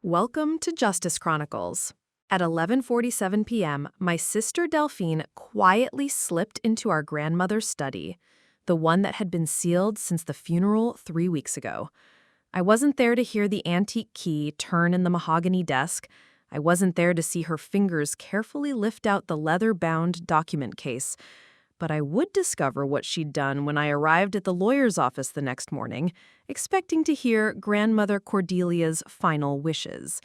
Welcome to Justice Chronicles. At 11:47 p.m., my sister Delphine quietly slipped into our grandmother's study, the one that had been sealed since the funeral 3 weeks ago. I wasn't there to hear the antique key turn in the mahogany desk. I wasn't there to see her fingers carefully lift out the leather-bound document case. But I would discover what she'd done when I arrived at the lawyer's office the next morning, expecting to hear Grandmother Cordelia's final wishes.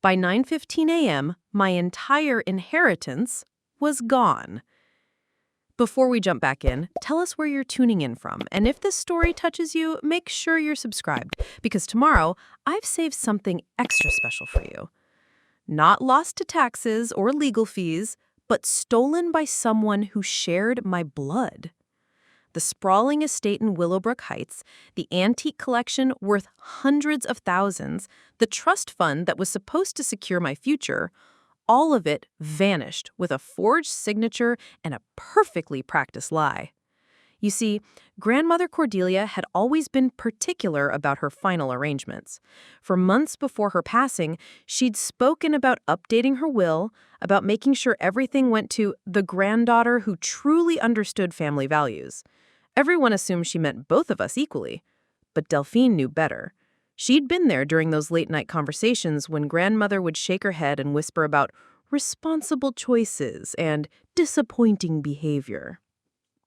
By 9:15 a.m., my entire inheritance was gone. Before we jump back in, tell us where you're tuning in from, and if this story touches you, make sure you're subscribed, because tomorrow I've saved something extra special for you. Not lost to taxes or legal fees, but stolen by someone who shared my blood. The sprawling estate in Willowbrook Heights, the antique collection worth hundreds of thousands, the trust fund that was supposed to secure my future, all of it vanished with a forged signature and a perfectly practiced lie. You see, Grandmother Cordelia had always been particular about her final arrangements. For months before her passing, she'd spoken about updating her will, about making sure everything went to the granddaughter who truly understood family values. Everyone assumed she meant both of us equally, but Delphine knew better. She'd been there during those late-night conversations when Grandmother would shake her head and whisper about responsible choices and disappointing behavior.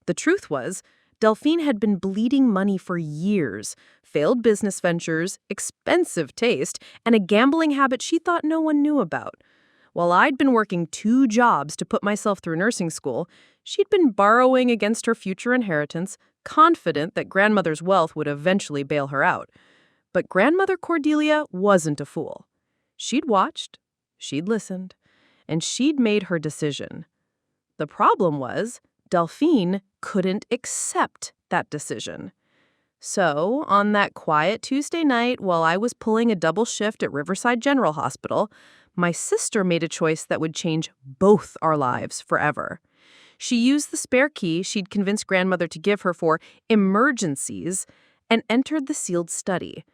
The truth was, Delphine had been bleeding money for years, failed business ventures, expensive taste, and a gambling habit she thought no one knew about. While I'd been working 2 jobs to put myself through nursing school, she'd been borrowing against her future inheritance, confident that Grandmother's wealth would eventually bail her out. But Grandmother Cordelia wasn't a fool. She'd watched, she'd listened, and she'd made her decision. The problem was, Delphine couldn't accept that decision. So, on that quiet Tuesday night while I was pulling a double shift at Riverside General Hospital, my sister made a choice that would change both our lives forever. She used the spare key she'd convinced Grandmother to give her for emergencies and entered the sealed study.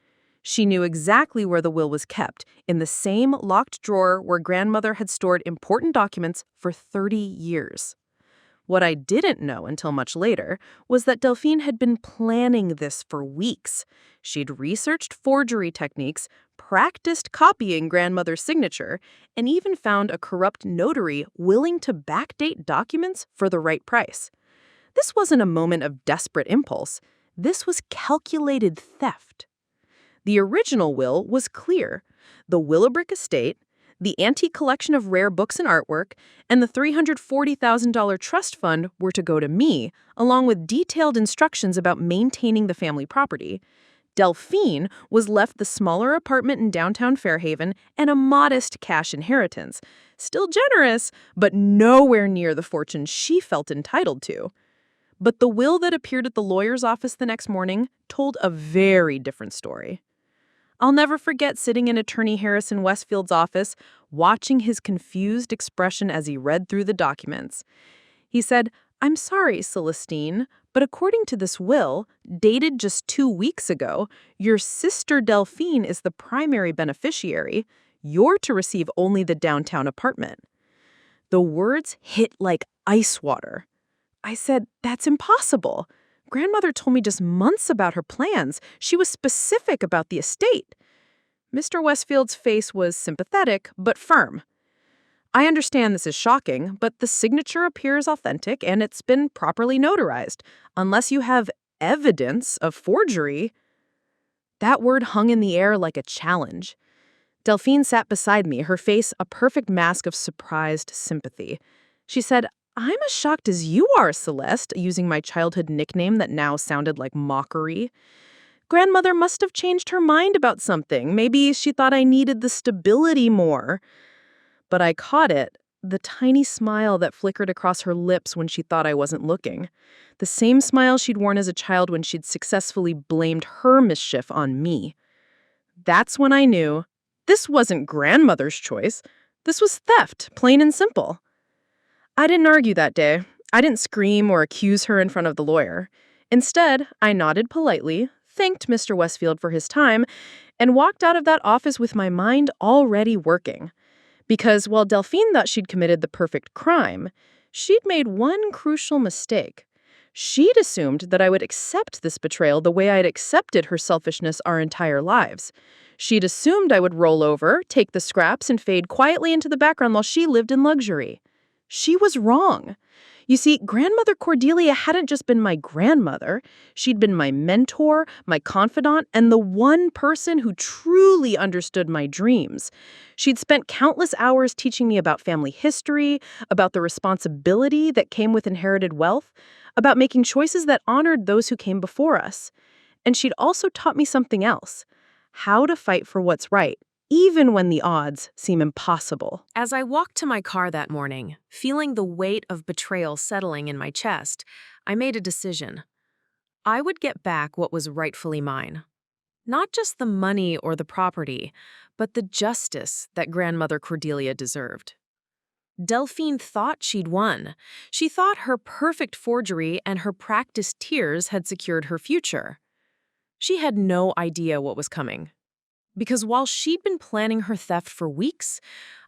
She knew exactly where the will was kept, in the same locked drawer where Grandmother had stored important documents for 30 years. What I didn't know until much later was that Delphine had been planning this for weeks. She'd researched forgery techniques, practiced copying Grandmother's signature, and even found a corrupt notary willing to backdate documents for the right price. This wasn't a moment of desperate impulse. This was calculated theft. The original will was clear. The Willowbrook estate, the antique collection of rare books and artwork, and the $340,000 trust fund were to go to me, along with detailed instructions about maintaining the family property. Delphine was left the smaller apartment in downtown Fairhaven and a modest cash inheritance. Still generous, but nowhere near the fortune she felt entitled to. But the will that appeared at the lawyer's office the next morning told a very different story. I'll never forget sitting in Attorney Harrison Westfield's office, watching his confused expression as he read through the documents. He said, "I'm sorry, Celestine, but according to this will, dated just 2 weeks ago, your sister Delphine is the primary beneficiary. You're to receive only the downtown apartment." The words hit like ice water. I said, "That's impossible. Grandmother told me just months about her plans. She was specific about the estate." Mr. Westfield's face was sympathetic, but firm. "I understand this is shocking, but the signature appears authentic and it's been properly notarized. Unless you have evidence of forgery." That word hung in the air like a challenge. Delphine sat beside me, her face a perfect mask of surprised sympathy. She said, "I'm as shocked as you are, Celeste," using my childhood nickname that now sounded like mockery. "Grandmother must have changed her mind about something. Maybe she thought I needed the stability more." But I caught it, the tiny smile that flickered across her lips when she thought I wasn't looking. The same smile she'd worn as a child when she'd successfully blamed her mischief on me. That's when I knew this wasn't Grandmother's choice. This was theft, plain and simple. I didn't argue that day. I didn't scream or accuse her in front of the lawyer. Instead, I nodded politely, thanked Mr. Westfield for his time, and walked out of that office with my mind already working. Because while Delphine thought she'd committed the perfect crime, she'd made one crucial mistake. She'd assumed that I would accept this betrayal the way I'd accepted her selfishness our entire lives. She'd assumed I would roll over, take the scraps, and fade quietly into the background while she lived in luxury. She was wrong. You see, Grandmother Cordelia hadn't just been my grandmother. She'd been my mentor, my confidant, and the one person who truly understood my dreams. She'd spent countless hours teaching me about family history, about the responsibility that came with inherited wealth, about making choices that honored those who came before us. And she'd also taught me something else: how to fight for what's right, even when the odds seem impossible. As I walked to my car that morning, feeling the weight of betrayal settling in my chest, I made a decision. I would get back what was rightfully mine. Not just the money or the property, but the justice that Grandmother Cordelia deserved. Delphine thought she'd won. She thought her perfect forgery and her practiced tears had secured her future. She had no idea what was coming. Because while she'd been planning her theft for weeks,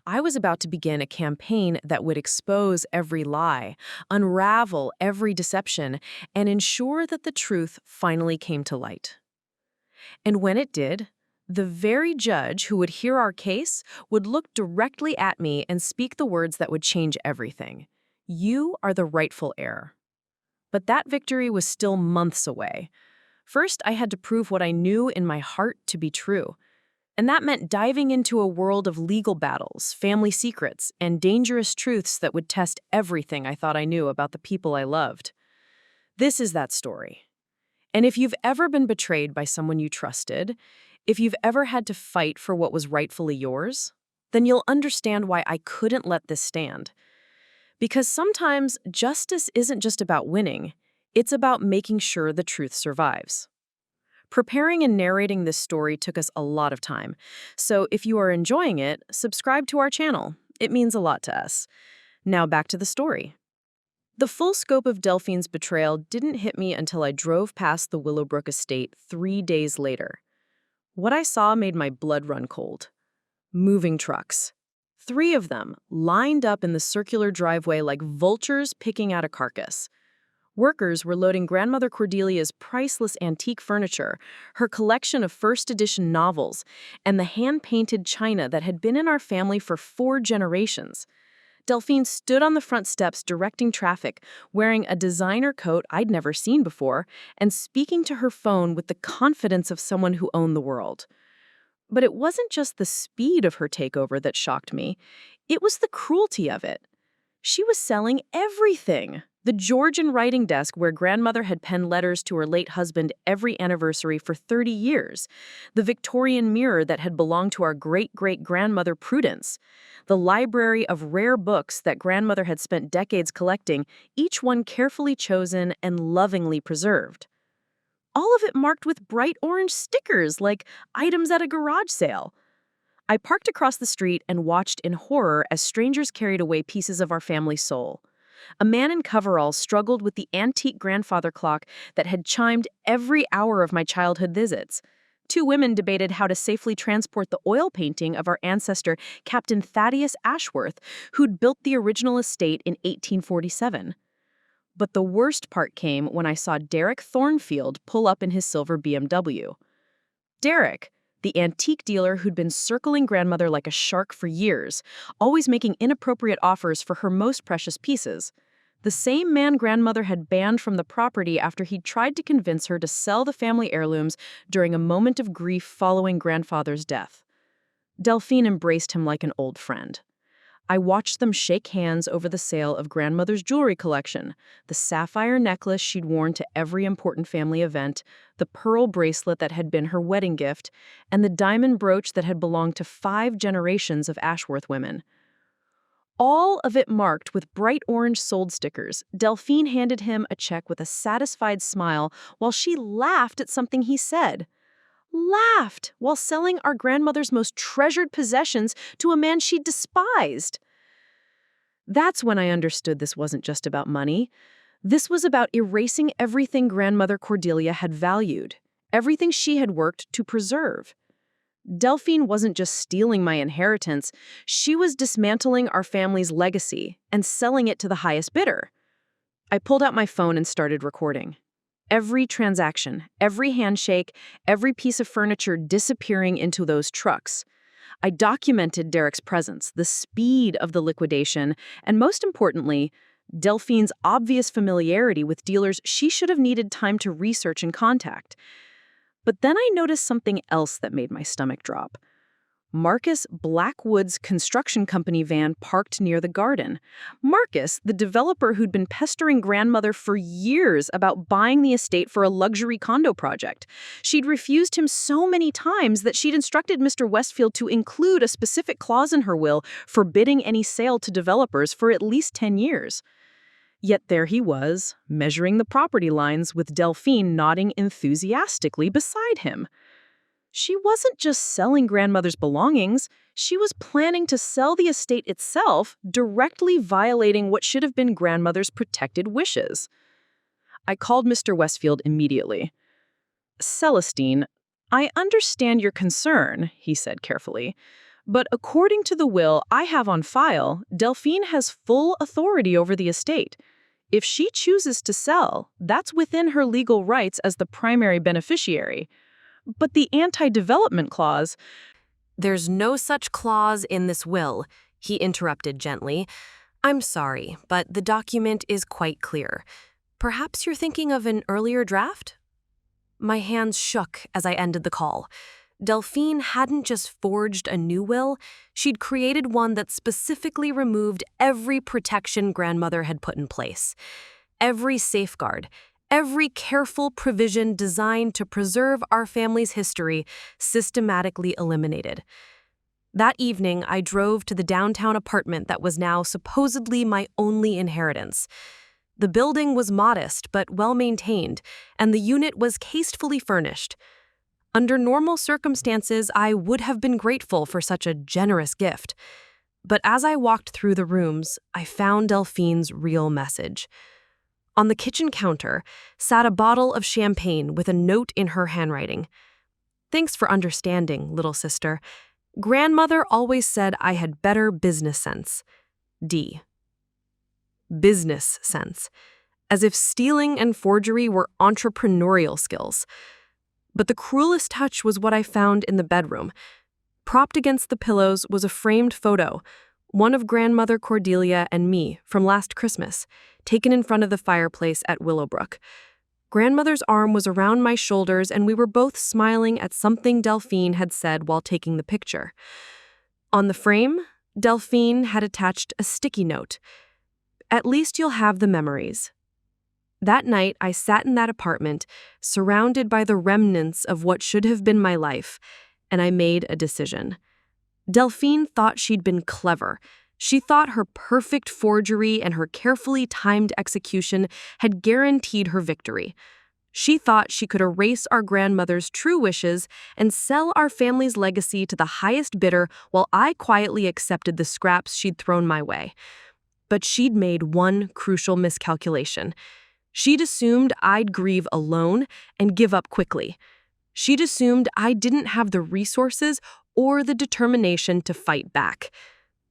I was about to begin a campaign that would expose every lie, unravel every deception, and ensure that the truth finally came to light. And when it did, the very judge who would hear our case would look directly at me and speak the words that would change everything. You are the rightful heir. But that victory was still months away. First, I had to prove what I knew in my heart to be true. And that meant diving into a world of legal battles, family secrets, and dangerous truths that would test everything I thought I knew about the people I loved. This is that story. And if you've ever been betrayed by someone you trusted, if you've ever had to fight for what was rightfully yours, then you'll understand why I couldn't let this stand. Because sometimes justice isn't just about winning, it's about making sure the truth survives. Preparing and narrating this story took us a lot of time, so if you are enjoying it, subscribe to our channel. It means a lot to us. Now back to the story. The full scope of Delphine's betrayal didn't hit me until I drove past the Willowbrook estate 3 days later. What I saw made my blood run cold. Moving trucks. 3 of them, lined up in the circular driveway like vultures picking at a carcass. Workers were loading Grandmother Cordelia's priceless antique furniture, her collection of first-edition novels, and the hand-painted china that had been in our family for 4 generations. Delphine stood on the front steps directing traffic, wearing a designer coat I'd never seen before, and speaking to her phone with the confidence of someone who owned the world. But it wasn't just the speed of her takeover that shocked me. It was the cruelty of it. She was selling everything. The Georgian writing desk where Grandmother had penned letters to her late husband every anniversary for 30 years. The Victorian mirror that had belonged to our great-great-grandmother Prudence. The library of rare books that Grandmother had spent decades collecting, each one carefully chosen and lovingly preserved. All of it marked with bright orange stickers like items at a garage sale. I parked across the street and watched in horror as strangers carried away pieces of our family's soul. A man in coveralls struggled with the antique grandfather clock that had chimed every hour of my childhood visits. 2 women debated how to safely transport the oil painting of our ancestor, Captain Thaddeus Ashworth, who'd built the original estate in 1847. But the worst part came when I saw Derek Thornfield pull up in his silver BMW. Derek, the antique dealer who'd been circling Grandmother like a shark for years, always making inappropriate offers for her most precious pieces. The same man Grandmother had banned from the property after he'd tried to convince her to sell the family heirlooms during a moment of grief following Grandfather's death. Delphine embraced him like an old friend. I watched them shake hands over the sale of Grandmother's jewelry collection, the sapphire necklace she'd worn to every important family event, the pearl bracelet that had been her wedding gift, and the diamond brooch that had belonged to 5 generations of Ashworth women. All of it marked with bright orange sold stickers. Delphine handed him a check with a satisfied smile while she laughed at something he said. Laughed while selling our grandmother's most treasured possessions to a man she despised. That's when I understood this wasn't just about money. This was about erasing everything Grandmother Cordelia had valued, everything she had worked to preserve. Delphine wasn't just stealing my inheritance, she was dismantling our family's legacy and selling it to the highest bidder. I pulled out my phone and started recording. Every transaction, every handshake, every piece of furniture disappearing into those trucks. I documented Derek's presence, the speed of the liquidation, and most importantly, Delphine's obvious familiarity with dealers she should have needed time to research and contact. But then I noticed something else that made my stomach drop. Marcus Blackwood's construction company van parked near the garden. Marcus, the developer who'd been pestering Grandmother for years about buying the estate for a luxury condo project. She'd refused him so many times that she'd instructed Mr. Westfield to include a specific clause in her will forbidding any sale to developers for at least 10 years. Yet there he was, measuring the property lines with Delphine nodding enthusiastically beside him. She wasn't just selling Grandmother's belongings, she was planning to sell the estate itself, directly violating what should have been Grandmother's protected wishes. I called Mr. Westfield immediately. "Celestine, I understand your concern," he said carefully, "but according to the will I have on file, Delphine has full authority over the estate. If she chooses to sell, that's within her legal rights as the primary beneficiary. But the anti-development clause—" "There's no such clause in this will," he interrupted gently. "I'm sorry, but the document is quite clear. Perhaps you're thinking of an earlier draft?" My hands shook as I ended the call. Delphine hadn't just forged a new will, she'd created one that specifically removed every protection Grandmother had put in place. Every safeguard, every careful provision designed to preserve our family's history systematically eliminated. That evening, I drove to the downtown apartment that was now supposedly my only inheritance. The building was modest but well-maintained, and the unit was tastefully furnished. Under normal circumstances, I would have been grateful for such a generous gift. But as I walked through the rooms, I found Delphine's real message. On the kitchen counter sat a bottle of champagne with a note in her handwriting. "Thanks for understanding, little sister. Grandmother always said I had better business sense. D." Business sense. As if stealing and forgery were entrepreneurial skills. But the cruelest touch was what I found in the bedroom. Propped against the pillows was a framed photo, one of Grandmother Cordelia and me from last Christmas, taken in front of the fireplace at Willowbrook. Grandmother's arm was around my shoulders and we were both smiling at something Delphine had said while taking the picture. On the frame, Delphine had attached a sticky note. "At least you'll have the memories." That night, I sat in that apartment, surrounded by the remnants of what should have been my life, and I made a decision. Delphine thought she'd been clever. She thought her perfect forgery and her carefully timed execution had guaranteed her victory. She thought she could erase our grandmother's true wishes and sell our family's legacy to the highest bidder while I quietly accepted the scraps she'd thrown my way. But she'd made one crucial miscalculation. She'd assumed I'd grieve alone and give up quickly. She'd assumed I didn't have the resources or the determination to fight back.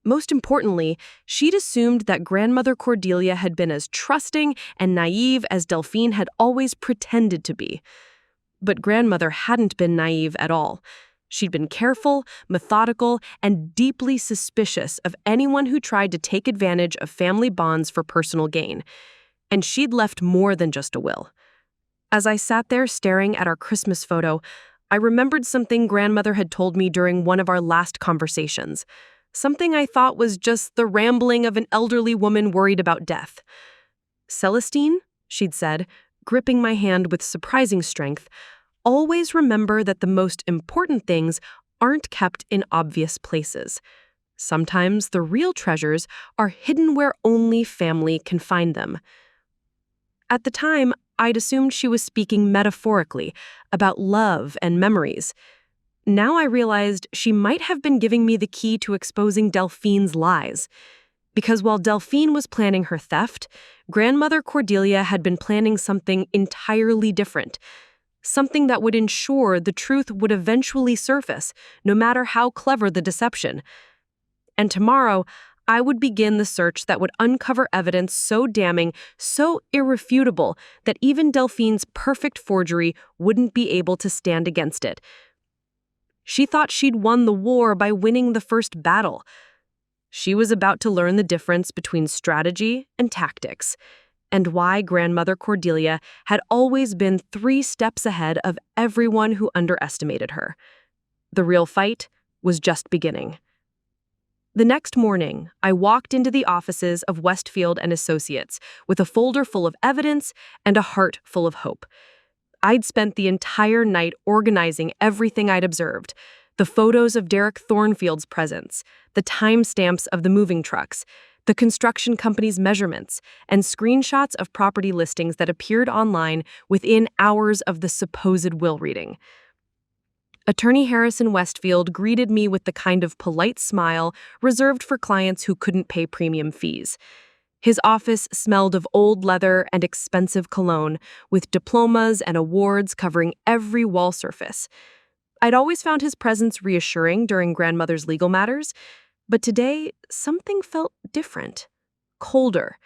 Most importantly, she'd assumed that Grandmother Cordelia had been as trusting and naive as Delphine had always pretended to be. But Grandmother hadn't been naive at all. She'd been careful, methodical, and deeply suspicious of anyone who tried to take advantage of family bonds for personal gain. And she'd left more than just a will. As I sat there staring at our Christmas photo, I remembered something Grandmother had told me during one of our last conversations. Something I thought was just the rambling of an elderly woman worried about death. "Celestine," she'd said, gripping my hand with surprising strength, "always remember that the most important things aren't kept in obvious places. Sometimes the real treasures are hidden where only family can find them." At the time, I'd assumed she was speaking metaphorically about love and memories. Now I realized she might have been giving me the key to exposing Delphine's lies. Because while Delphine was planning her theft, Grandmother Cordelia had been planning something entirely different. something that would ensure the truth would eventually surface, no matter how clever the deception. And tomorrow, I would begin the search that would uncover evidence so damning, so irrefutable, that even Delphine's perfect forgery wouldn't be able to stand against it. She thought she'd won the war by winning the first battle. She was about to learn the difference between strategy and tactics, and why Grandmother Cordelia had always been 3 steps ahead of everyone who underestimated her. The real fight was just beginning. The next morning, I walked into the offices of Westfield and Associates with a folder full of evidence and a heart full of hope. I'd spent the entire night organizing everything I'd observed: the photos of Derek Thornfield's presence, the timestamps of the moving trucks, the construction company's measurements, and screenshots of property listings that appeared online within hours of the supposed will reading. Attorney Harrison Westfield greeted me with the kind of polite smile reserved for clients who couldn't pay premium fees. His office smelled of old leather and expensive cologne, with diplomas and awards covering every wall surface. I'd always found his presence reassuring during Grandmother's legal matters, but today something felt different, colder.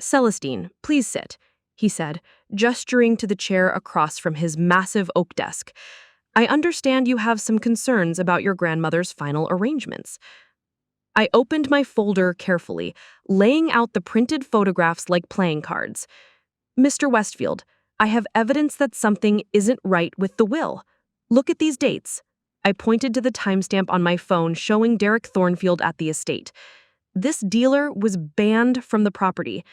"Celestine, please sit," he said, gesturing to the chair across from his massive oak desk. "I understand you have some concerns about your grandmother's final arrangements." I opened my folder carefully, laying out the printed photographs like playing cards. "Mr. Westfield, I have evidence that something isn't right with the will. Look at these dates." I pointed to the timestamp on my phone showing Derek Thornfield at the estate. "This dealer was banned from the property.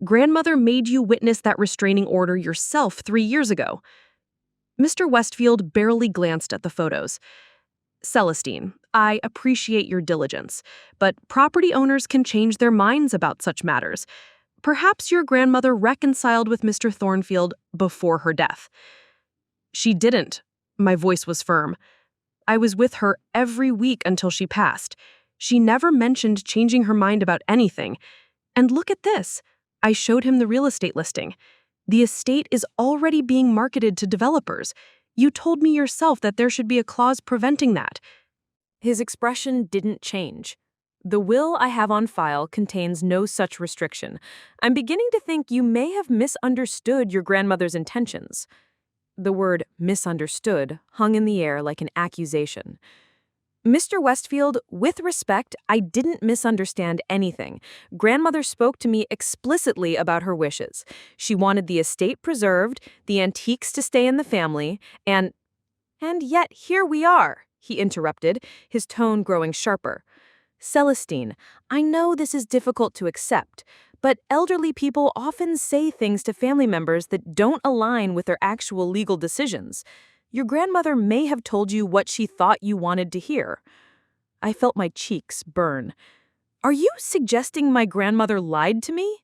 Grandmother made you witness that restraining order yourself 3 years ago." Mr. Westfield barely glanced at the photos. "Celestine, I appreciate your diligence, but property owners can change their minds about such matters. Perhaps your grandmother reconciled with Mr. Thornfield before her death." "She didn't." My voice was firm. "I was with her every week until she passed. She never mentioned changing her mind about anything. And look at this." I showed him the real estate listing. "The estate is already being marketed to developers. You told me yourself that there should be a clause preventing that." His expression didn't change. "The will I have on file contains no such restriction. I'm beginning to think you may have misunderstood your grandmother's intentions." The word "misunderstood" hung in the air like an accusation. "Mr. Westfield, with respect, I didn't misunderstand anything. Grandmother spoke to me explicitly about her wishes. She wanted the estate preserved, the antiques to stay in the family, and yet here we are," he interrupted, his tone growing sharper. "Celestine, I know this is difficult to accept, but elderly people often say things to family members that don't align with their actual legal decisions. Your grandmother may have told you what she thought you wanted to hear." I felt my cheeks burn. "Are you suggesting my grandmother lied to me?"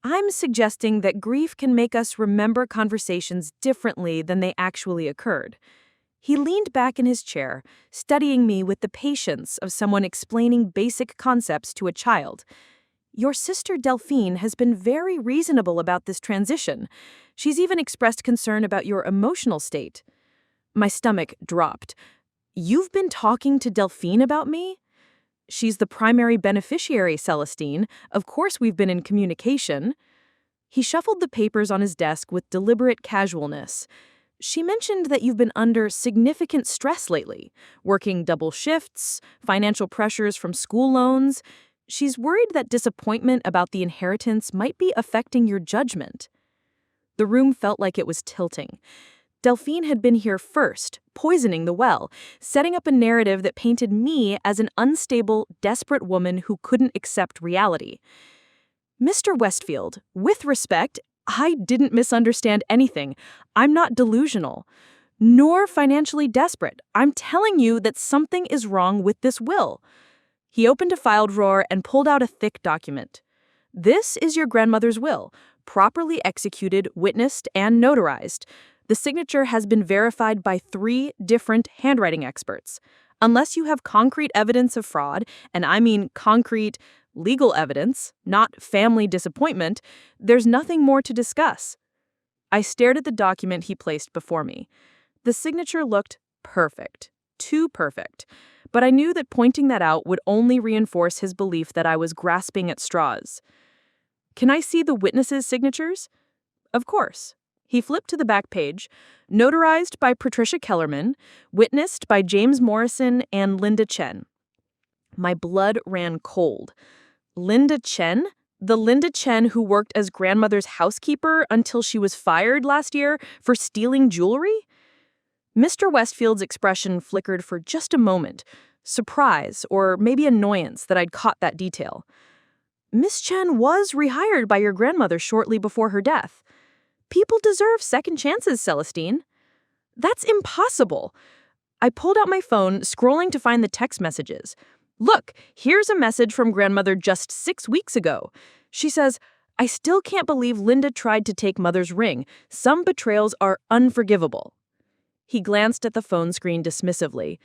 "I'm suggesting that grief can make us remember conversations differently than they actually occurred." He leaned back in his chair, studying me with the patience of someone explaining basic concepts to a child. "Your sister Delphine has been very reasonable about this transition. She's even expressed concern about your emotional state." My stomach dropped. "You've been talking to Delphine about me?" "She's the primary beneficiary, Celestine. Of course we've been in communication." He shuffled the papers on his desk with deliberate casualness. "She mentioned that you've been under significant stress lately, working double shifts, financial pressures from school loans. She's worried that disappointment about the inheritance might be affecting your judgment." The room felt like it was tilting. Delphine had been here first, poisoning the well, setting up a narrative that painted me as an unstable, desperate woman who couldn't accept reality. "Mr. Westfield, with respect, I didn't misunderstand anything. I'm not delusional, nor financially desperate. I'm telling you that something is wrong with this will." He opened a file drawer and pulled out a thick document. "This is your grandmother's will, properly executed, witnessed, and notarized. The signature has been verified by 3 different handwriting experts. Unless you have concrete evidence of fraud, and I mean concrete legal evidence, not family disappointment, there's nothing more to discuss." I stared at the document he placed before me. The signature looked perfect, too perfect, but I knew that pointing that out would only reinforce his belief that I was grasping at straws. "Can I see the witnesses' signatures?" "Of course." He flipped to the back page. "Notarized by Patricia Kellerman, witnessed by James Morrison and Linda Chen." My blood ran cold. Linda Chen? The Linda Chen who worked as grandmother's housekeeper until she was fired last year for stealing jewelry? Mr. Westfield's expression flickered for just a moment, surprise or maybe annoyance that I'd caught that detail. "Miss Chen was rehired by your grandmother shortly before her death. People deserve second chances, Celestine." "That's impossible." I pulled out my phone, scrolling to find the text messages. "Look, here's a message from grandmother just 6 weeks ago. She says, 'I still can't believe Linda tried to take mother's ring. Some betrayals are unforgivable.'" He glanced at the phone screen dismissively.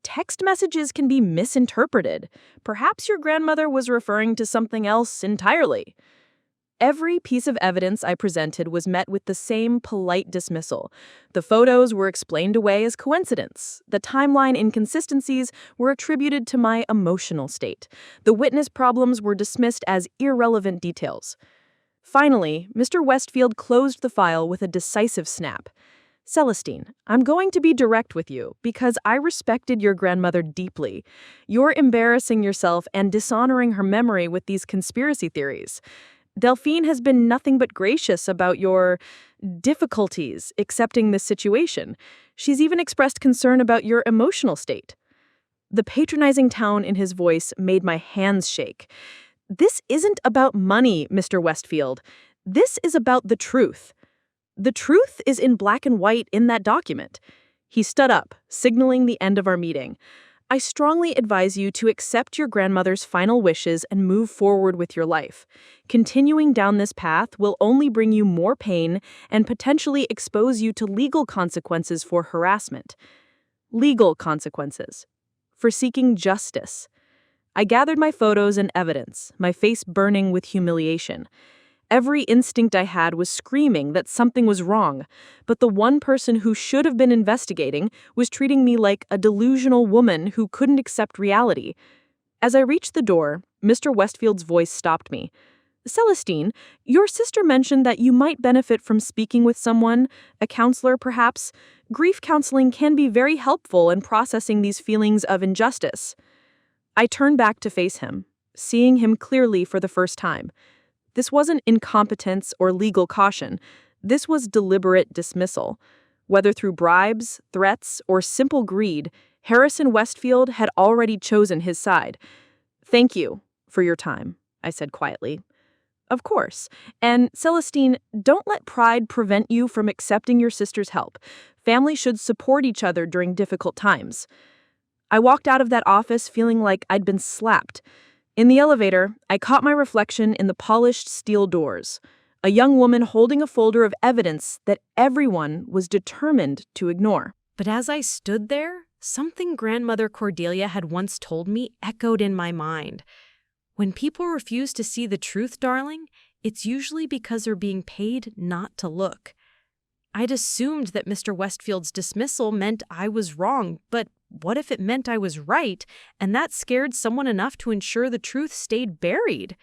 "Text messages can be misinterpreted. Perhaps your grandmother was referring to something else entirely." Every piece of evidence I presented was met with the same polite dismissal. The photos were explained away as coincidence. The timeline inconsistencies were attributed to my emotional state. The witness problems were dismissed as irrelevant details. Finally, Mr. Westfield closed the file with a decisive snap. "Celestine, I'm going to be direct with you because I respected your grandmother deeply. You're embarrassing yourself and dishonoring her memory with these conspiracy theories. Delphine has been nothing but gracious about your difficulties accepting this situation. She's even expressed concern about your emotional state." The patronizing tone in his voice made my hands shake. "This isn't about money, Mr. Westfield. This is about the truth. The truth is in black and white in that document." He stood up, signaling the end of our meeting. "I strongly advise you to accept your grandmother's final wishes and move forward with your life. Continuing down this path will only bring you more pain and potentially expose you to legal consequences for harassment." Legal consequences. For seeking justice. I gathered my photos and evidence, my face burning with humiliation. Every instinct I had was screaming that something was wrong, but the one person who should have been investigating was treating me like a delusional woman who couldn't accept reality. As I reached the door, Mr. Westfield's voice stopped me. "Celestine, your sister mentioned that you might benefit from speaking with someone, a counselor perhaps. Grief counseling can be very helpful in processing these feelings of injustice." I turned back to face him, seeing him clearly for the first time. This wasn't incompetence or legal caution. This was deliberate dismissal. Whether through bribes, threats, or simple greed, Harrison Westfield had already chosen his side. "Thank you for your time," I said quietly. "Of course. And Celestine, don't let pride prevent you from accepting your sister's help. Families should support each other during difficult times." I walked out of that office feeling like I'd been slapped. In the elevator, I caught my reflection in the polished steel doors. A young woman holding a folder of evidence that everyone was determined to ignore. But as I stood there, something Grandmother Cordelia had once told me echoed in my mind. When people refuse to see the truth, darling, it's usually because they're being paid not to look. I'd assumed that Mr. Westfield's dismissal meant I was wrong, but what if it meant I was right, and that scared someone enough to ensure the truth stayed buried?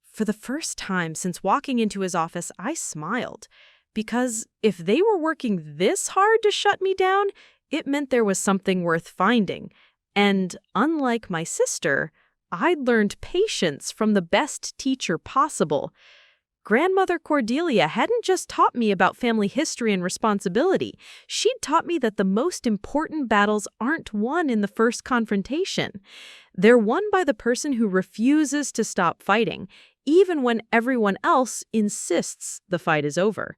For the first time since walking into his office, I smiled, because if they were working this hard to shut me down, it meant there was something worth finding. And unlike my sister, I'd learned patience from the best teacher possible. Grandmother Cordelia hadn't just taught me about family history and responsibility. She'd taught me that the most important battles aren't won in the first confrontation. They're won by the person who refuses to stop fighting, even when everyone else insists the fight is over.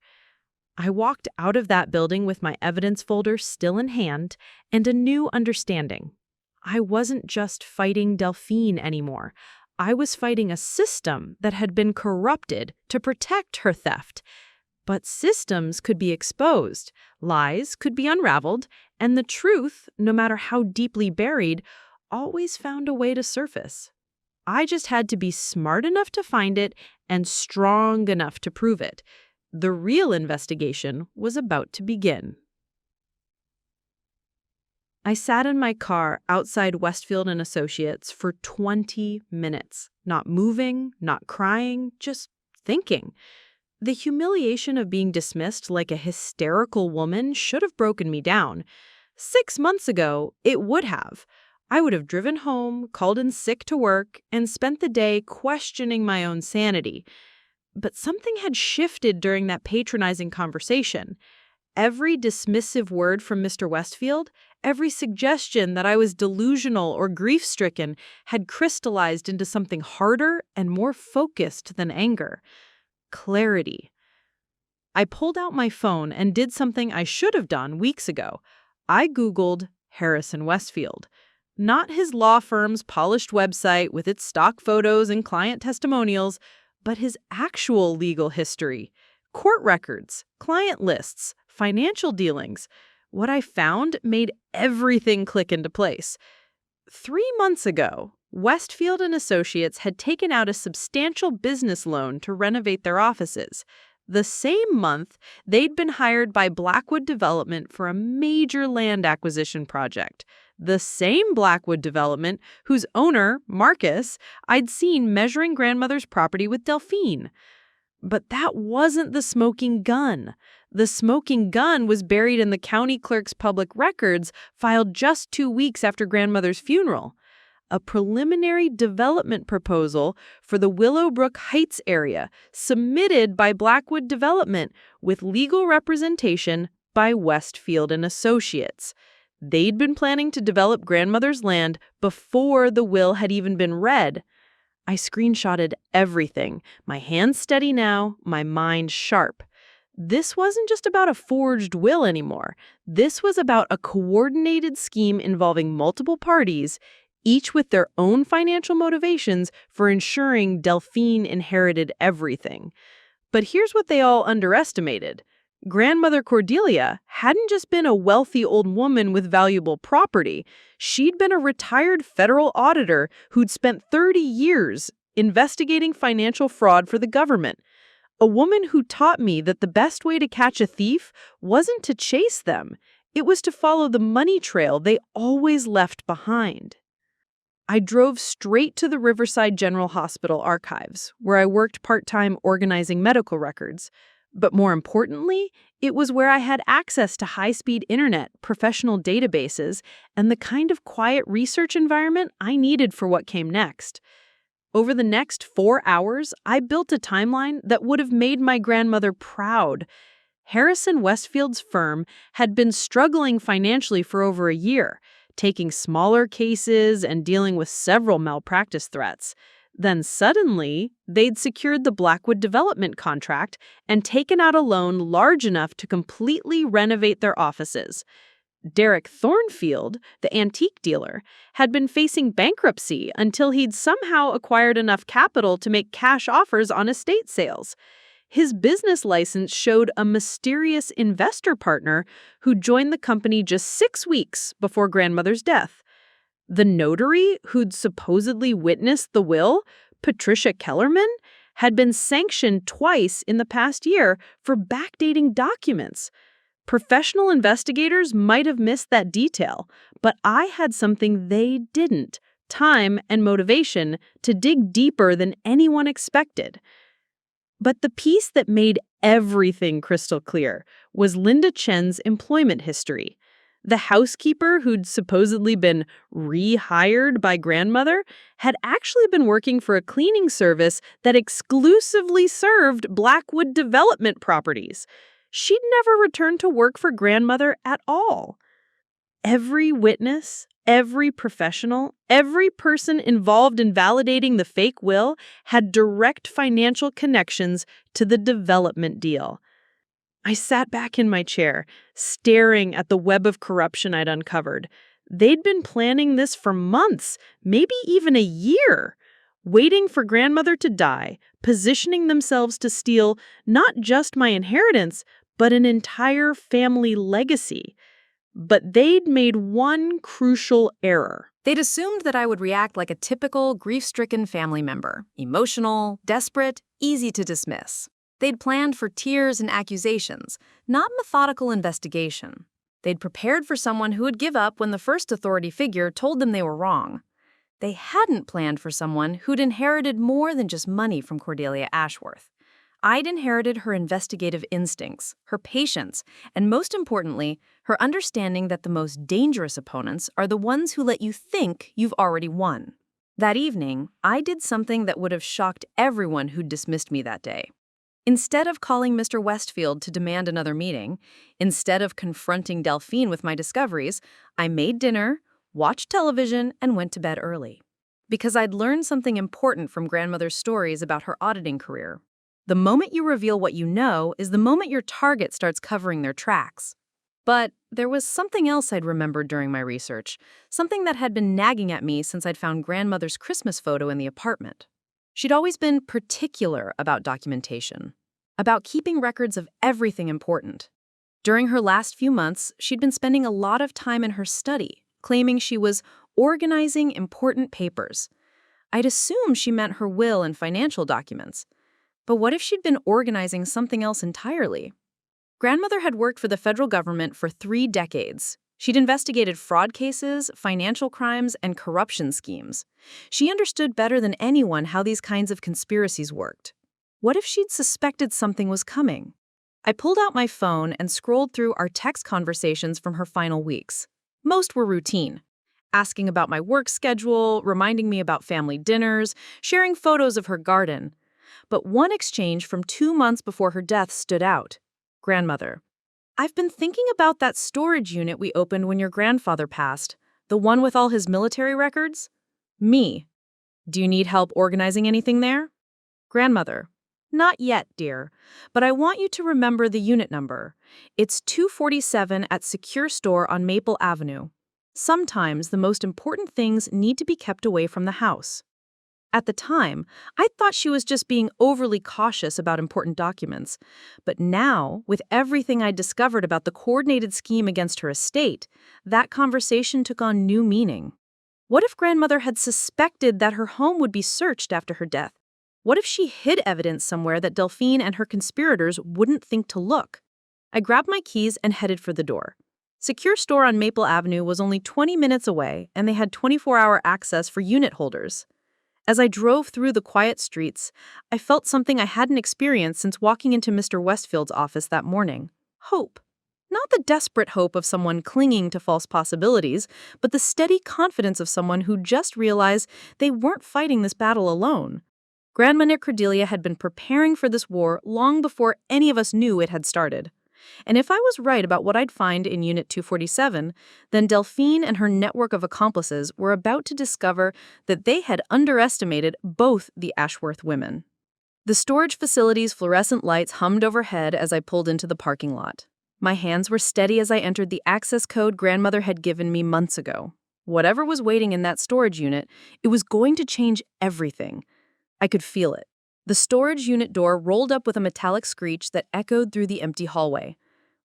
I walked out of that building with my evidence folder still in hand and a new understanding. I wasn't just fighting Delphine anymore. I was fighting a system that had been corrupted to protect her theft. But systems could be exposed, lies could be unraveled, and the truth, no matter how deeply buried, always found a way to surface. I just had to be smart enough to find it and strong enough to prove it. The real investigation was about to begin. I sat in my car outside Westfield and Associates for 20 minutes, not moving, not crying, just thinking. The humiliation of being dismissed like a hysterical woman should have broken me down. 6 months ago, it would have. I would have driven home, called in sick to work, and spent the day questioning my own sanity. But something had shifted during that patronizing conversation. Every dismissive word from Mr. Westfield, every suggestion that I was delusional or grief-stricken had crystallized into something harder and more focused than anger. Clarity. I pulled out my phone and did something I should have done weeks ago. I Googled Harrison Westfield. Not his law firm's polished website with its stock photos and client testimonials, but his actual legal history. Court records, client lists, financial dealings. What I found made everything click into place. 3 months ago, Westfield and Associates had taken out a substantial business loan to renovate their offices. The same month, they'd been hired by Blackwood Development for a major land acquisition project. The same Blackwood Development whose owner, Marcus, I'd seen measuring grandmother's property with Delphine. But that wasn't the smoking gun. The smoking gun was buried in the county clerk's public records filed just 2 weeks after grandmother's funeral. A preliminary development proposal for the Willowbrook Heights area submitted by Blackwood Development with legal representation by Westfield and Associates. They'd been planning to develop grandmother's land before the will had even been read. I screenshotted everything, my hands steady now, my mind sharp. This wasn't just about a forged will anymore. This was about a coordinated scheme involving multiple parties, each with their own financial motivations for ensuring Delphine inherited everything. But here's what they all underestimated. Grandmother Cordelia hadn't just been a wealthy old woman with valuable property. She'd been a retired federal auditor who'd spent 30 years investigating financial fraud for the government. A woman who taught me that the best way to catch a thief wasn't to chase them. It was to follow the money trail they always left behind. I drove straight to the Riverside General Hospital archives, where I worked part-time organizing medical records. But more importantly, it was where I had access to high-speed internet, professional databases, and the kind of quiet research environment I needed for what came next. Over the next 4 hours, I built a timeline that would have made my grandmother proud. Harrison Westfield's firm had been struggling financially for over a year, taking smaller cases and dealing with several malpractice threats. Then suddenly, they'd secured the Blackwood Development contract and taken out a loan large enough to completely renovate their offices. Derek Thornfield, the antique dealer, had been facing bankruptcy until he'd somehow acquired enough capital to make cash offers on estate sales. His business license showed a mysterious investor partner who joined the company just 6 weeks before grandmother's death. The notary who'd supposedly witnessed the will, Patricia Kellerman, had been sanctioned twice in the past year for backdating documents. Professional investigators might have missed that detail, but I had something they didn't, time and motivation to dig deeper than anyone expected. But the piece that made everything crystal clear was Linda Chen's employment history. The housekeeper who'd supposedly been rehired by grandmother had actually been working for a cleaning service that exclusively served Blackwood Development properties. She'd never returned to work for grandmother at all. Every witness, every professional, every person involved in validating the fake will had direct financial connections to the development deal. I sat back in my chair, staring at the web of corruption I'd uncovered. They'd been planning this for months, maybe even a year, waiting for grandmother to die, positioning themselves to steal not just my inheritance, but an entire family legacy. But they'd made one crucial error. They'd assumed that I would react like a typical grief-stricken family member, emotional, desperate, easy to dismiss. They'd planned for tears and accusations, not methodical investigation. They'd prepared for someone who would give up when the first authority figure told them they were wrong. They hadn't planned for someone who'd inherited more than just money from Cordelia Ashworth. I'd inherited her investigative instincts, her patience, and most importantly, her understanding that the most dangerous opponents are the ones who let you think you've already won. That evening, I did something that would have shocked everyone who'd dismissed me that day. Instead of calling Mr. Westfield to demand another meeting, instead of confronting Delphine with my discoveries, I made dinner, watched television, and went to bed early. Because I'd learned something important from Grandmother's stories about her auditing career. The moment you reveal what you know is the moment your target starts covering their tracks. But there was something else I'd remembered during my research, something that had been nagging at me since I'd found Grandmother's Christmas photo in the apartment. She'd always been particular about documentation, about keeping records of everything important. During her last few months, she'd been spending a lot of time in her study, claiming she was organizing important papers. I'd assumed she meant her will and financial documents. But what if she'd been organizing something else entirely? Grandmother had worked for the federal government for 3 decades. She'd investigated fraud cases, financial crimes, and corruption schemes. She understood better than anyone how these kinds of conspiracies worked. What if she'd suspected something was coming? I pulled out my phone and scrolled through our text conversations from her final weeks. Most were routine. Asking about my work schedule, reminding me about family dinners, sharing photos of her garden. But one exchange from 2 months before her death stood out. Grandmother: I've been thinking about that storage unit we opened when your grandfather passed, the one with all his military records. Me: Do you need help organizing anything there? Grandmother: Not yet, dear, but I want you to remember the unit number. It's 247 at Secure Store on Maple Avenue. Sometimes the most important things need to be kept away from the house. At the time, I thought she was just being overly cautious about important documents. But now, with everything I'd discovered about the coordinated scheme against her estate, that conversation took on new meaning. What if Grandmother had suspected that her home would be searched after her death? What if she hid evidence somewhere that Delphine and her conspirators wouldn't think to look? I grabbed my keys and headed for the door. Secure Store on Maple Avenue was only 20 minutes away, and they had 24-hour access for unit holders. As I drove through the quiet streets, I felt something I hadn't experienced since walking into Mr. Westfield's office that morning. Hope. Not the desperate hope of someone clinging to false possibilities, but the steady confidence of someone who just realized they weren't fighting this battle alone. Grandmother Cordelia had been preparing for this war long before any of us knew it had started. And if I was right about what I'd find in Unit 247, then Delphine and her network of accomplices were about to discover that they had underestimated both the Ashworth women. The storage facility's fluorescent lights hummed overhead as I pulled into the parking lot. My hands were steady as I entered the access code Grandmother had given me months ago. Whatever was waiting in that storage unit, it was going to change everything. I could feel it. The storage unit door rolled up with a metallic screech that echoed through the empty hallway.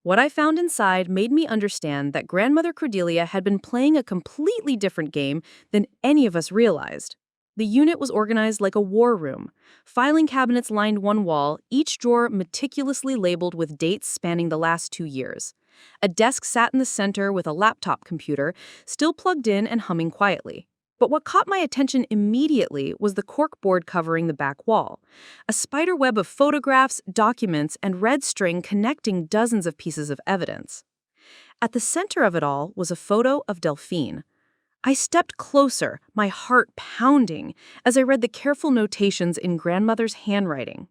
What I found inside made me understand that Grandmother Cordelia had been playing a completely different game than any of us realized. The unit was organized like a war room. Filing cabinets lined one wall, each drawer meticulously labeled with dates spanning the last 2 years. A desk sat in the center with a laptop computer, still plugged in and humming quietly. But what caught my attention immediately was the corkboard covering the back wall, a spider web of photographs, documents, and red string connecting dozens of pieces of evidence. At the center of it all was a photo of Delphine. I stepped closer, my heart pounding, as I read the careful notations in Grandmother's handwriting.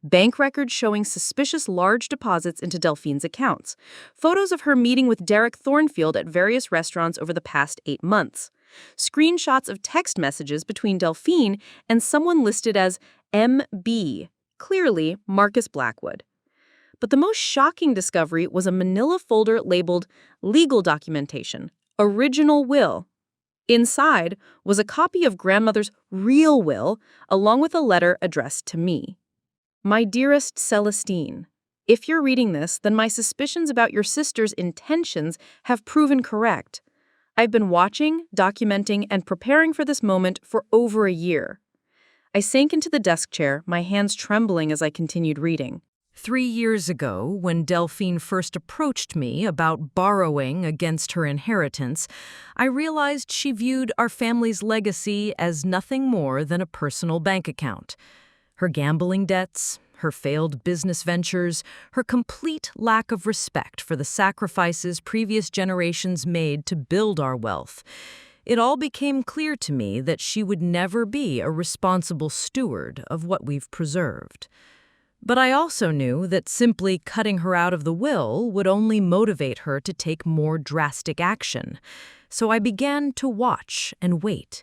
Bank records showing suspicious large deposits into Delphine's accounts, photos of her meeting with Derek Thornfield at various restaurants over the past 8 months, screenshots of text messages between Delphine and someone listed as MB, clearly Marcus Blackwood. But the most shocking discovery was a manila folder labeled Legal Documentation, Original Will. Inside was a copy of Grandmother's real will, along with a letter addressed to me. My dearest Celestine, if you're reading this, then my suspicions about your sister's intentions have proven correct. I've been watching, documenting, and preparing for this moment for over a year. I sank into the desk chair, my hands trembling as I continued reading. 3 years ago, when Delphine first approached me about borrowing against her inheritance, I realized she viewed our family's legacy as nothing more than a personal bank account. Her gambling debts, her failed business ventures, her complete lack of respect for the sacrifices previous generations made to build our wealth. It all became clear to me that she would never be a responsible steward of what we've preserved. But I also knew that simply cutting her out of the will would only motivate her to take more drastic action. So I began to watch and wait.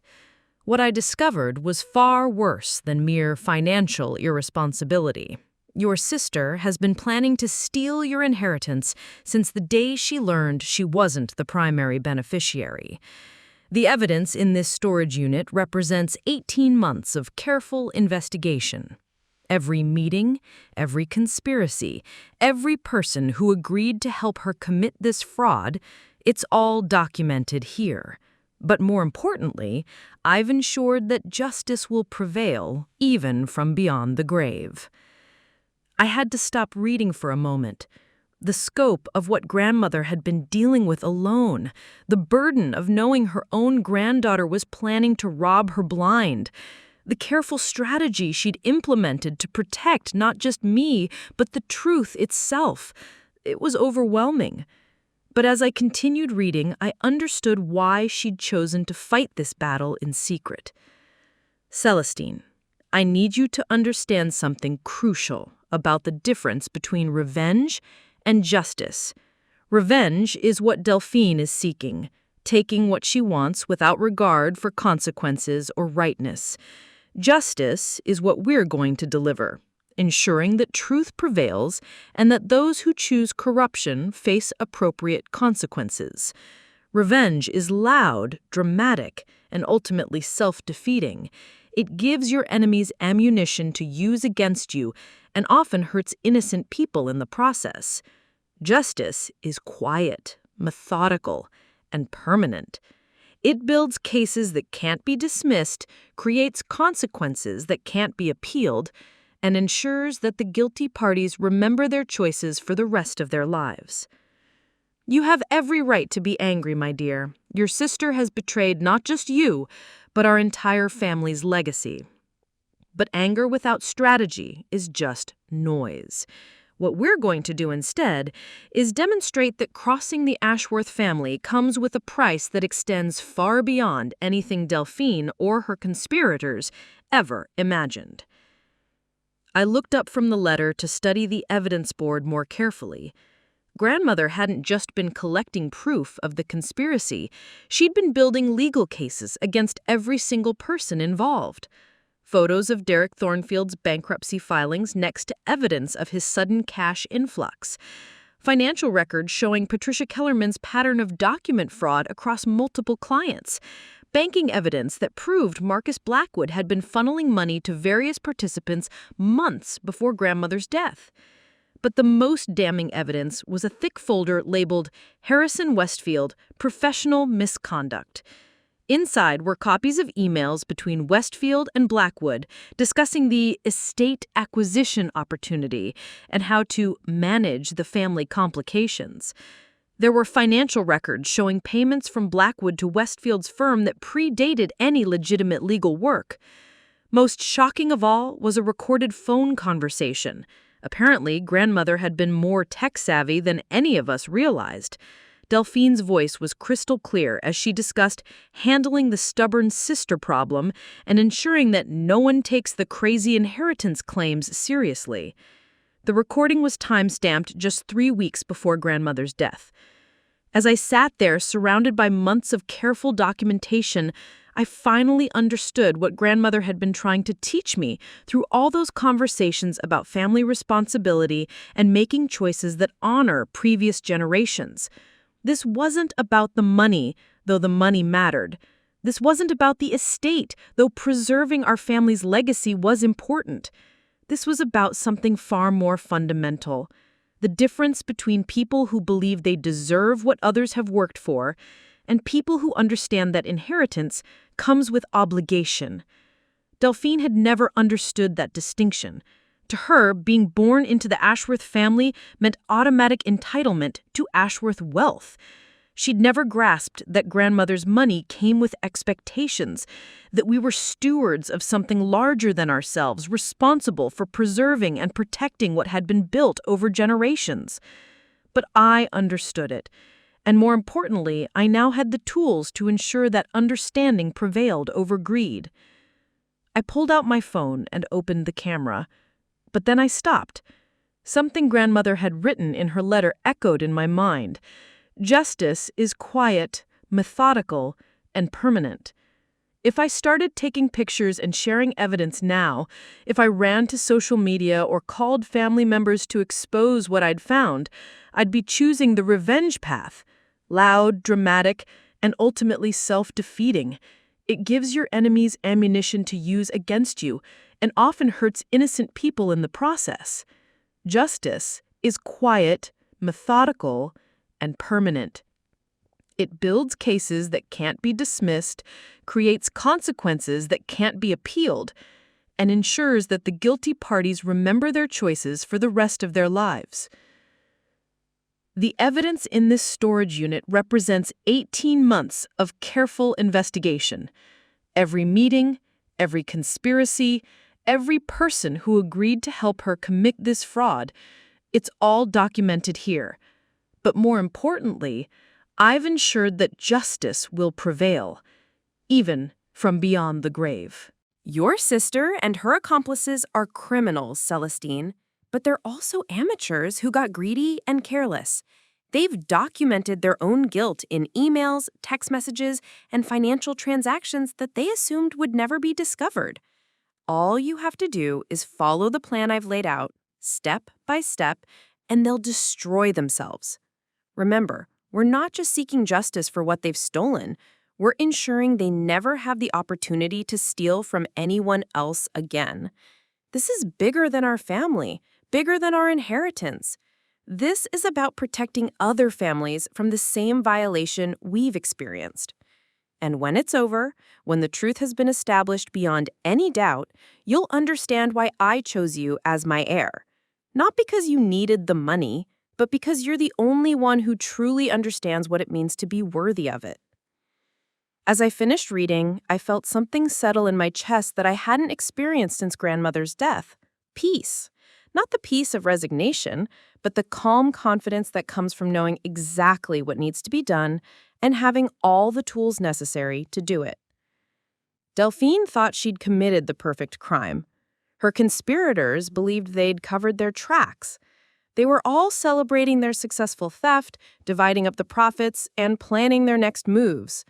What I discovered was far worse than mere financial irresponsibility. Your sister has been planning to steal your inheritance since the day she learned she wasn't the primary beneficiary. The evidence in this storage unit represents 18 months of careful investigation. Every meeting, every conspiracy, every person who agreed to help her commit this fraud, it's all documented here. But more importantly, I've ensured that justice will prevail, even from beyond the grave. I had to stop reading for a moment. The scope of what Grandmother had been dealing with alone, the burden of knowing her own granddaughter was planning to rob her blind, the careful strategy she'd implemented to protect not just me, but the truth itself. It was overwhelming. But as I continued reading, I understood why she'd chosen to fight this battle in secret. Celestine, I need you to understand something crucial about the difference between revenge and justice. Revenge is what Delphine is seeking, taking what she wants without regard for consequences or rightness. Justice is what we're going to deliver, ensuring that truth prevails and that those who choose corruption face appropriate consequences. Revenge is loud, dramatic, and ultimately self-defeating. It gives your enemies ammunition to use against you and often hurts innocent people in the process. Justice is quiet, methodical, and permanent. It builds cases that can't be dismissed, creates consequences that can't be appealed, and ensures that the guilty parties remember their choices for the rest of their lives. You have every right to be angry, my dear. Your sister has betrayed not just you, but our entire family's legacy. But anger without strategy is just noise. What we're going to do instead is demonstrate that crossing the Ashworth family comes with a price that extends far beyond anything Delphine or her conspirators ever imagined. I looked up from the letter to study the evidence board more carefully. Grandmother hadn't just been collecting proof of the conspiracy, she'd been building legal cases against every single person involved. Photos of Derek Thornfield's bankruptcy filings next to evidence of his sudden cash influx. Financial records showing Patricia Kellerman's pattern of document fraud across multiple clients. Banking evidence that proved Marcus Blackwood had been funneling money to various participants months before Grandmother's death. But the most damning evidence was a thick folder labeled Harrison Westfield, Professional Misconduct. Inside were copies of emails between Westfield and Blackwood discussing the estate acquisition opportunity and how to manage the family complications. There were financial records showing payments from Blackwood to Westfield's firm that predated any legitimate legal work. Most shocking of all was a recorded phone conversation. Apparently, Grandmother had been more tech-savvy than any of us realized. Delphine's voice was crystal clear as she discussed handling the stubborn sister problem and ensuring that no one takes the crazy inheritance claims seriously. The recording was time-stamped just 3 weeks before Grandmother's death. As I sat there surrounded by months of careful documentation, I finally understood what Grandmother had been trying to teach me through all those conversations about family responsibility and making choices that honor previous generations. This wasn't about the money, though the money mattered. This wasn't about the estate, though preserving our family's legacy was important. This was about something far more fundamental. The difference between people who believe they deserve what others have worked for and people who understand that inheritance comes with obligation. Delphine had never understood that distinction. To her, being born into the Ashworth family meant automatic entitlement to Ashworth wealth. She'd never grasped that grandmother's money came with expectations, that we were stewards of something larger than ourselves, responsible for preserving and protecting what had been built over generations. But I understood it, and more importantly, I now had the tools to ensure that understanding prevailed over greed. I pulled out my phone and opened the camera, but then I stopped. Something grandmother had written in her letter echoed in my mind. Justice is quiet, methodical, and permanent. If I started taking pictures and sharing evidence now, if I ran to social media or called family members to expose what I'd found, I'd be choosing the revenge path. Loud, dramatic, and ultimately self-defeating. It gives your enemies ammunition to use against you and often hurts innocent people in the process. Justice is quiet, methodical, and permanent. It builds cases that can't be dismissed, creates consequences that can't be appealed, and ensures that the guilty parties remember their choices for the rest of their lives. The evidence in this storage unit represents 18 months of careful investigation. Every meeting, every conspiracy, every person who agreed to help her commit this fraud, it's all documented here. But more importantly, I've ensured that justice will prevail, even from beyond the grave. Your sister and her accomplices are criminals, Celestine, but they're also amateurs who got greedy and careless. They've documented their own guilt in emails, text messages, and financial transactions that they assumed would never be discovered. All you have to do is follow the plan I've laid out, step by step, and they'll destroy themselves. Remember, we're not just seeking justice for what they've stolen. We're ensuring they never have the opportunity to steal from anyone else again. This is bigger than our family, bigger than our inheritance. This is about protecting other families from the same violation we've experienced. And when it's over, when the truth has been established beyond any doubt, you'll understand why I chose you as my heir. Not because you needed the money, but because you're the only one who truly understands what it means to be worthy of it. As I finished reading, I felt something settle in my chest that I hadn't experienced since grandmother's death. Peace. Not the peace of resignation, but the calm confidence that comes from knowing exactly what needs to be done and having all the tools necessary to do it. Delphine thought she'd committed the perfect crime. Her conspirators believed they'd covered their tracks. They were all celebrating their successful theft, dividing up the profits, and planning their next moves.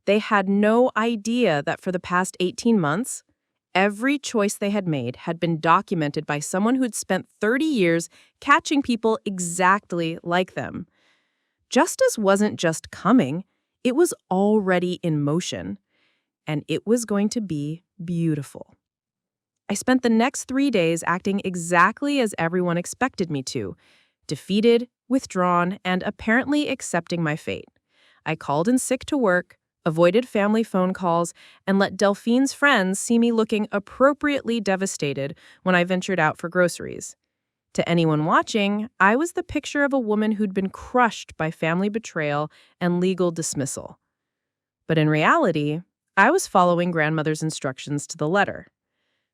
They had no idea that for the past 18 months, every choice they had made had been documented by someone who'd spent 30 years catching people exactly like them. Justice wasn't just coming, it was already in motion. And it was going to be beautiful. I spent the next 3 days acting exactly as everyone expected me to, defeated, withdrawn, and apparently accepting my fate. I called in sick to work, avoided family phone calls, and let Delphine's friends see me looking appropriately devastated when I ventured out for groceries. To anyone watching, I was the picture of a woman who'd been crushed by family betrayal and legal dismissal. But in reality, I was following grandmother's instructions to the letter.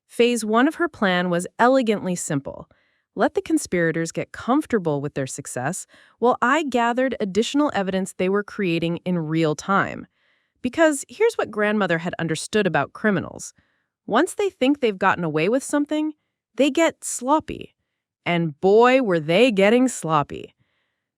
Phase 1 of her plan was elegantly simple. Let the conspirators get comfortable with their success while I gathered additional evidence they were creating in real time. Because here's what grandmother had understood about criminals. Once they think they've gotten away with something, they get sloppy. And boy, were they getting sloppy.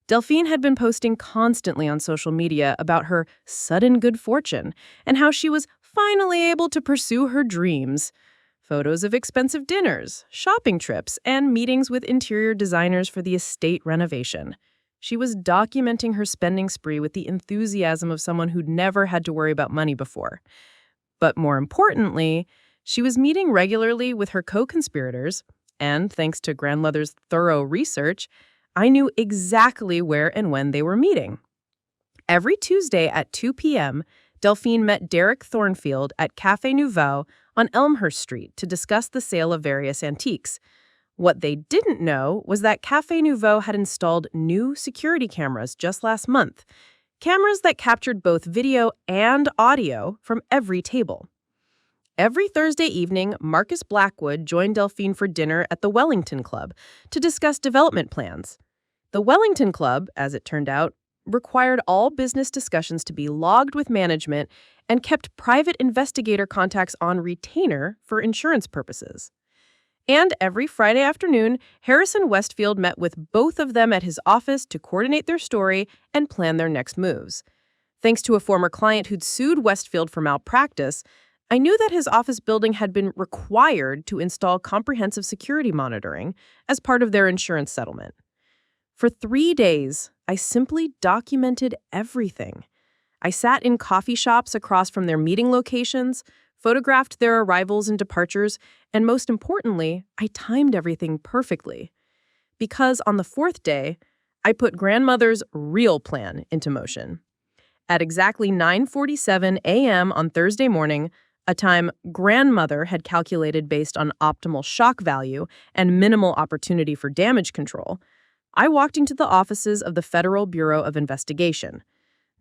Delphine had been posting constantly on social media about her sudden good fortune and how she was finally able to pursue her dreams. Photos of expensive dinners, shopping trips, and meetings with interior designers for the estate renovation. She was documenting her spending spree with the enthusiasm of someone who'd never had to worry about money before. But more importantly, she was meeting regularly with her co-conspirators, and thanks to grandmother's thorough research, I knew exactly where and when they were meeting. Every Tuesday at 2 p.m., Delphine met Derek Thornfield at Café Nouveau on Elmhurst Street to discuss the sale of various antiques. What they didn't know was that Café Nouveau had installed new security cameras just last month, cameras that captured both video and audio from every table. Every Thursday evening, Marcus Blackwood joined Delphine for dinner at the Wellington Club to discuss development plans. The Wellington Club, as it turned out, required all business discussions to be logged with management and kept private investigator contacts on retainer for insurance purposes. And every Friday afternoon, Harrison Westfield met with both of them at his office to coordinate their story and plan their next moves. Thanks to a former client who'd sued Westfield for malpractice, I knew that his office building had been required to install comprehensive security monitoring as part of their insurance settlement. For 3 days, I simply documented everything. I sat in coffee shops across from their meeting locations, photographed their arrivals and departures, and most importantly, I timed everything perfectly. Because on the 4th day, I put Grandmother's real plan into motion. At exactly 9:47 a.m. on Thursday morning, a time Grandmother had calculated based on optimal shock value and minimal opportunity for damage control, I walked into the offices of the Federal Bureau of Investigation.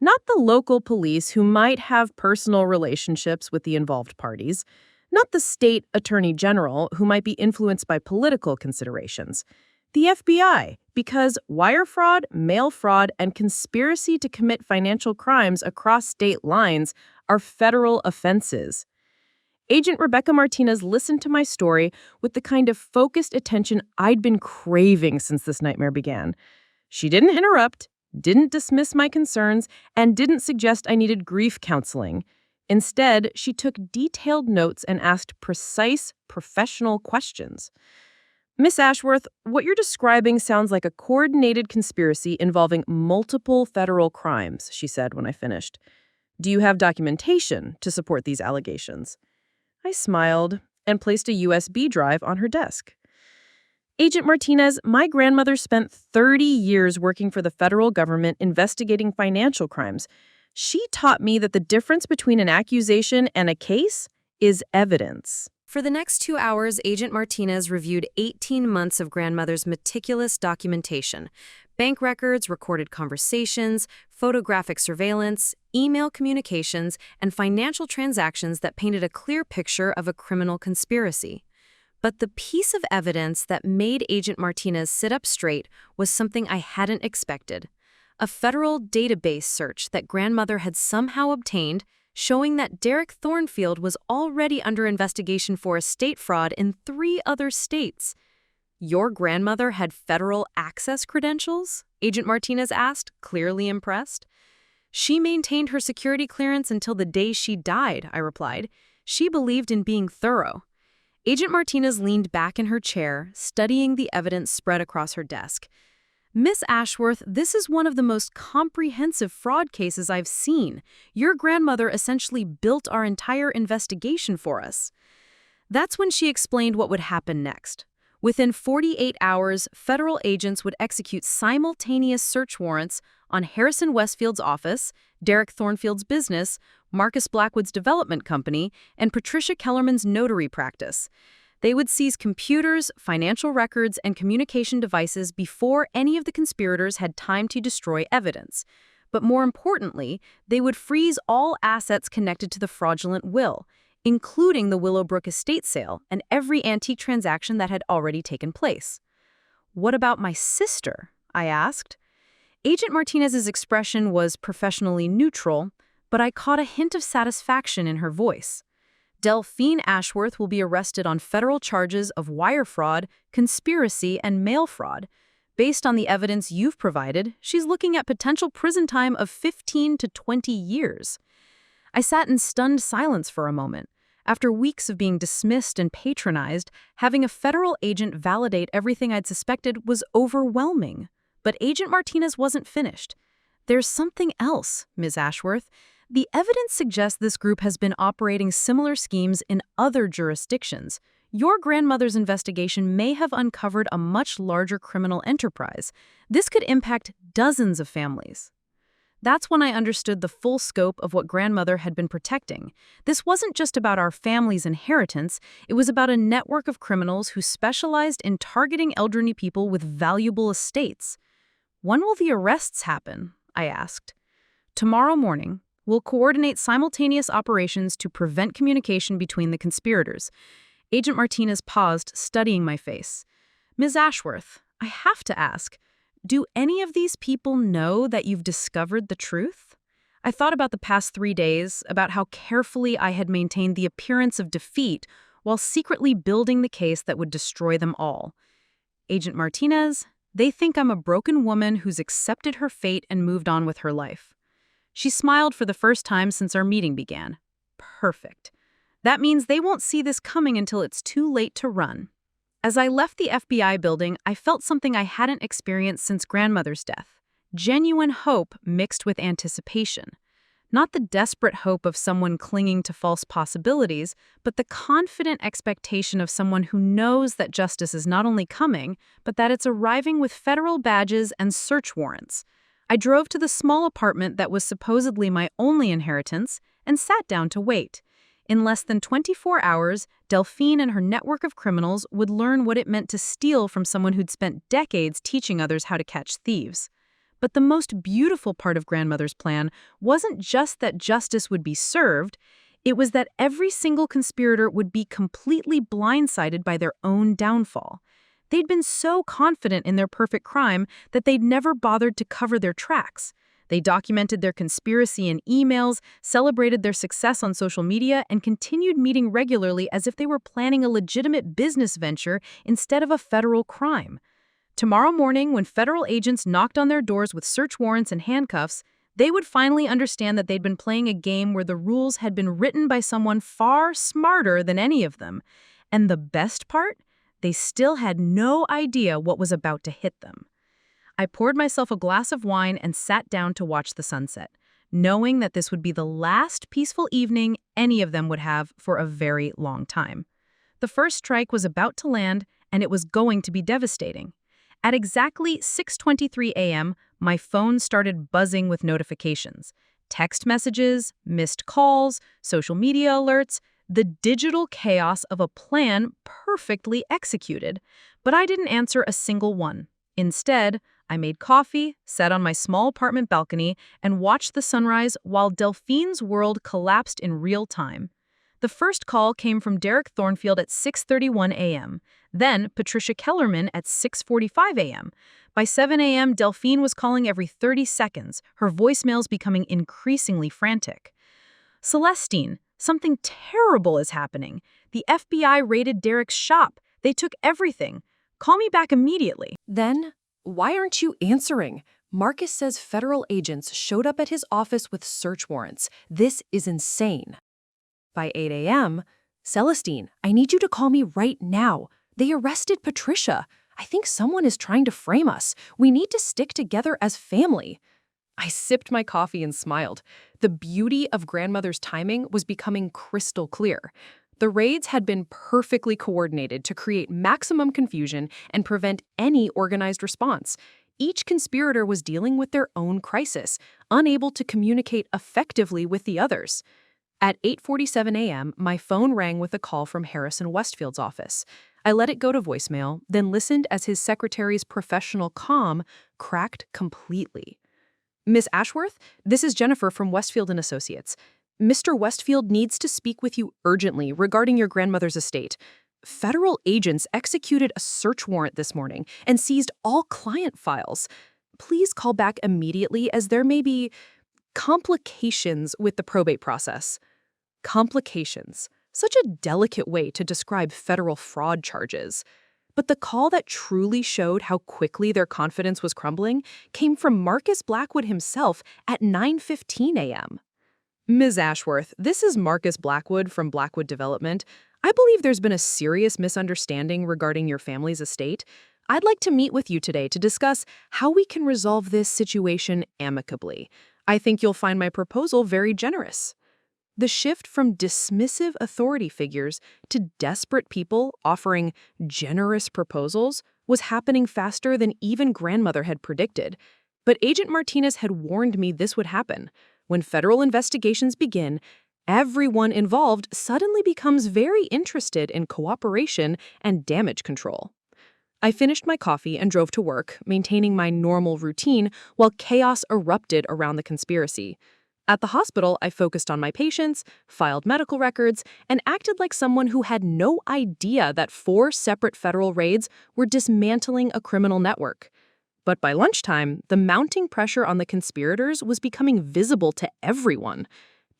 Not the local police who might have personal relationships with the involved parties, not the state attorney general who might be influenced by political considerations. The FBI, because wire fraud, mail fraud, and conspiracy to commit financial crimes across state lines are federal offenses. Agent Rebecca Martinez listened to my story with the kind of focused attention I'd been craving since this nightmare began. She didn't interrupt, didn't dismiss my concerns, and didn't suggest I needed grief counseling. Instead, she took detailed notes and asked precise, professional questions. Miss Ashworth, what you're describing sounds like a coordinated conspiracy involving multiple federal crimes, she said when I finished. Do you have documentation to support these allegations? I smiled and placed a USB drive on her desk. Agent Martinez, my grandmother spent 30 years working for the federal government investigating financial crimes. She taught me that the difference between an accusation and a case is evidence. For the next 2 hours, Agent Martinez reviewed 18 months of Grandmother's meticulous documentation. Bank records, recorded conversations, photographic surveillance, email communications, and financial transactions that painted a clear picture of a criminal conspiracy. But the piece of evidence that made Agent Martinez sit up straight was something I hadn't expected. A federal database search that Grandmother had somehow obtained showing that Derek Thornfield was already under investigation for estate fraud in 3 other states. Your grandmother had federal access credentials? Agent Martinez asked, clearly impressed. She maintained her security clearance until the day she died, I replied. She believed in being thorough. Agent Martinez leaned back in her chair, studying the evidence spread across her desk. Miss Ashworth, this is one of the most comprehensive fraud cases I've seen. Your grandmother essentially built our entire investigation for us. That's when she explained what would happen next. Within 48 hours, federal agents would execute simultaneous search warrants on Harrison Westfield's office, Derek Thornfield's business, Marcus Blackwood's development company, and Patricia Kellerman's notary practice. They would seize computers, financial records, and communication devices before any of the conspirators had time to destroy evidence. But more importantly, they would freeze all assets connected to the fraudulent will, including the Willowbrook estate sale and every antique transaction that had already taken place. What about my sister? I asked. Agent Martinez's expression was professionally neutral, but I caught a hint of satisfaction in her voice. Delphine Ashworth will be arrested on federal charges of wire fraud, conspiracy, and mail fraud. Based on the evidence you've provided, she's looking at potential prison time of 15 to 20 years. I sat in stunned silence for a moment. After weeks of being dismissed and patronized, having a federal agent validate everything I'd suspected was overwhelming. But Agent Martinez wasn't finished. There's something else, Ms. Ashworth. The evidence suggests this group has been operating similar schemes in other jurisdictions. Your grandmother's investigation may have uncovered a much larger criminal enterprise. This could impact dozens of families. That's when I understood the full scope of what Grandmother had been protecting. This wasn't just about our family's inheritance, it was about a network of criminals who specialized in targeting elderly people with valuable estates. When will the arrests happen? I asked. Tomorrow morning, we'll coordinate simultaneous operations to prevent communication between the conspirators. Agent Martinez paused, studying my face. Ms. Ashworth, I have to ask, do any of these people know that you've discovered the truth? I thought about the past 3 days, about how carefully I had maintained the appearance of defeat while secretly building the case that would destroy them all. Agent Martinez, they think I'm a broken woman who's accepted her fate and moved on with her life. She smiled for the first time since our meeting began. Perfect. That means they won't see this coming until it's too late to run. As I left the FBI building, I felt something I hadn't experienced since Grandmother's death. Genuine hope mixed with anticipation. Not the desperate hope of someone clinging to false possibilities, but the confident expectation of someone who knows that justice is not only coming, but that it's arriving with federal badges and search warrants. I drove to the small apartment that was supposedly my only inheritance and sat down to wait. In less than 24 hours, Delphine and her network of criminals would learn what it meant to steal from someone who'd spent decades teaching others how to catch thieves. But the most beautiful part of Grandmother's plan wasn't just that justice would be served, it was that every single conspirator would be completely blindsided by their own downfall. They'd been so confident in their perfect crime that they'd never bothered to cover their tracks. They documented their conspiracy in emails, celebrated their success on social media, and continued meeting regularly as if they were planning a legitimate business venture instead of a federal crime. Tomorrow morning, when federal agents knocked on their doors with search warrants and handcuffs, they would finally understand that they'd been playing a game where the rules had been written by someone far smarter than any of them. And the best part? They still had no idea what was about to hit them. I poured myself a glass of wine and sat down to watch the sunset, knowing that this would be the last peaceful evening any of them would have for a very long time. The first strike was about to land, and it was going to be devastating. At exactly 6:23 a.m., my phone started buzzing with notifications. Text messages, missed calls, social media alerts, the digital chaos of a plan perfectly executed. But I didn't answer a single one. Instead, I made coffee, sat on my small apartment balcony, and watched the sunrise while Delphine's world collapsed in real time. The first call came from Derek Thornfield at 6:31 a.m., then Patricia Kellerman at 6:45 a.m. By 7 a.m., Delphine was calling every 30 seconds, her voicemails becoming increasingly frantic. Celestine, something terrible is happening. The FBI raided Derek's shop. They took everything. Call me back immediately. Then, why aren't you answering? Marcus says federal agents showed up at his office with search warrants. This is insane. By 8 a.m., Celestine, I need you to call me right now. They arrested Patricia. I think someone is trying to frame us. We need to stick together as family. I sipped my coffee and smiled. The beauty of Grandmother's timing was becoming crystal clear. The raids had been perfectly coordinated to create maximum confusion and prevent any organized response. Each conspirator was dealing with their own crisis, unable to communicate effectively with the others. At 8:47 a.m., my phone rang with a call from Harrison Westfield's office. I let it go to voicemail, then listened as his secretary's professional calm cracked completely. Miss Ashworth, this is Jennifer from Westfield & Associates. Mr. Westfield needs to speak with you urgently regarding your grandmother's estate. Federal agents executed a search warrant this morning and seized all client files. Please call back immediately as there may be complications with the probate process. Complications. Such a delicate way to describe federal fraud charges. But the call that truly showed how quickly their confidence was crumbling came from Marcus Blackwood himself at 9:15 a.m. Ms. Ashworth, this is Marcus Blackwood from Blackwood Development. I believe there's been a serious misunderstanding regarding your family's estate. I'd like to meet with you today to discuss how we can resolve this situation amicably. I think you'll find my proposal very generous. The shift from dismissive authority figures to desperate people offering generous proposals was happening faster than even Grandmother had predicted. But Agent Martinez had warned me this would happen. When federal investigations begin, everyone involved suddenly becomes very interested in cooperation and damage control. I finished my coffee and drove to work, maintaining my normal routine while chaos erupted around the conspiracy. At the hospital, I focused on my patients, filed medical records, and acted like someone who had no idea that 4 separate federal raids were dismantling a criminal network. But by lunchtime, the mounting pressure on the conspirators was becoming visible to everyone.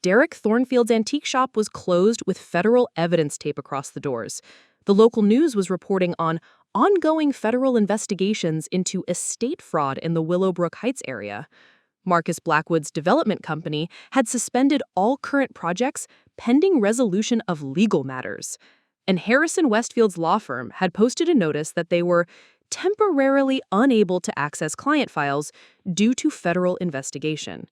Derek Thornfield's antique shop was closed with federal evidence tape across the doors. The local news was reporting on ongoing federal investigations into estate fraud in the Willowbrook Heights area. Marcus Blackwood's development company had suspended all current projects pending resolution of legal matters. And Harrison Westfield's law firm had posted a notice that they were temporarily unable to access client files due to federal investigation.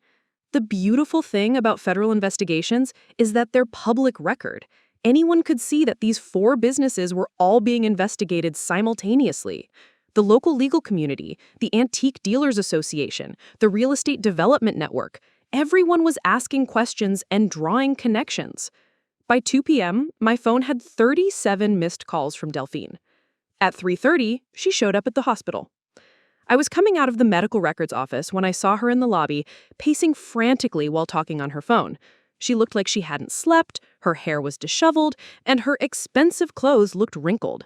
The beautiful thing about federal investigations is that they're public record. Anyone could see that these 4 businesses were all being investigated simultaneously. The local legal community, the Antique Dealers Association, the Real Estate Development Network, everyone was asking questions and drawing connections. By 2 p.m., my phone had 37 missed calls from Delphine. At 3:30, she showed up at the hospital. I was coming out of the medical records office when I saw her in the lobby, pacing frantically while talking on her phone. She looked like she hadn't slept, her hair was disheveled, and her expensive clothes looked wrinkled.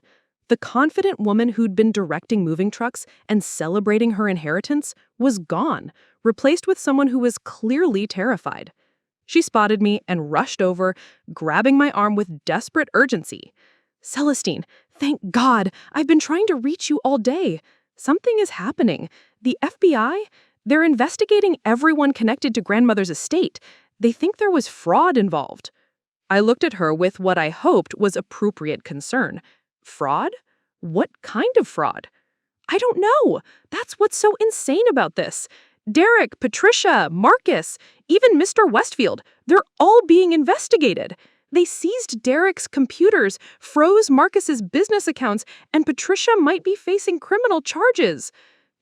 The confident woman who'd been directing moving trucks and celebrating her inheritance was gone, replaced with someone who was clearly terrified. She spotted me and rushed over, grabbing my arm with desperate urgency. "Celestine, thank God! I've been trying to reach you all day. Something is happening. The FBI? They're investigating everyone connected to Grandmother's estate. They think there was fraud involved." I looked at her with what I hoped was appropriate concern. Fraud? What kind of fraud? I don't know. That's what's so insane about this. Derek, Patricia, Marcus, even Mr. Westfield, they're all being investigated. They seized Derek's computers, froze Marcus's business accounts, and Patricia might be facing criminal charges.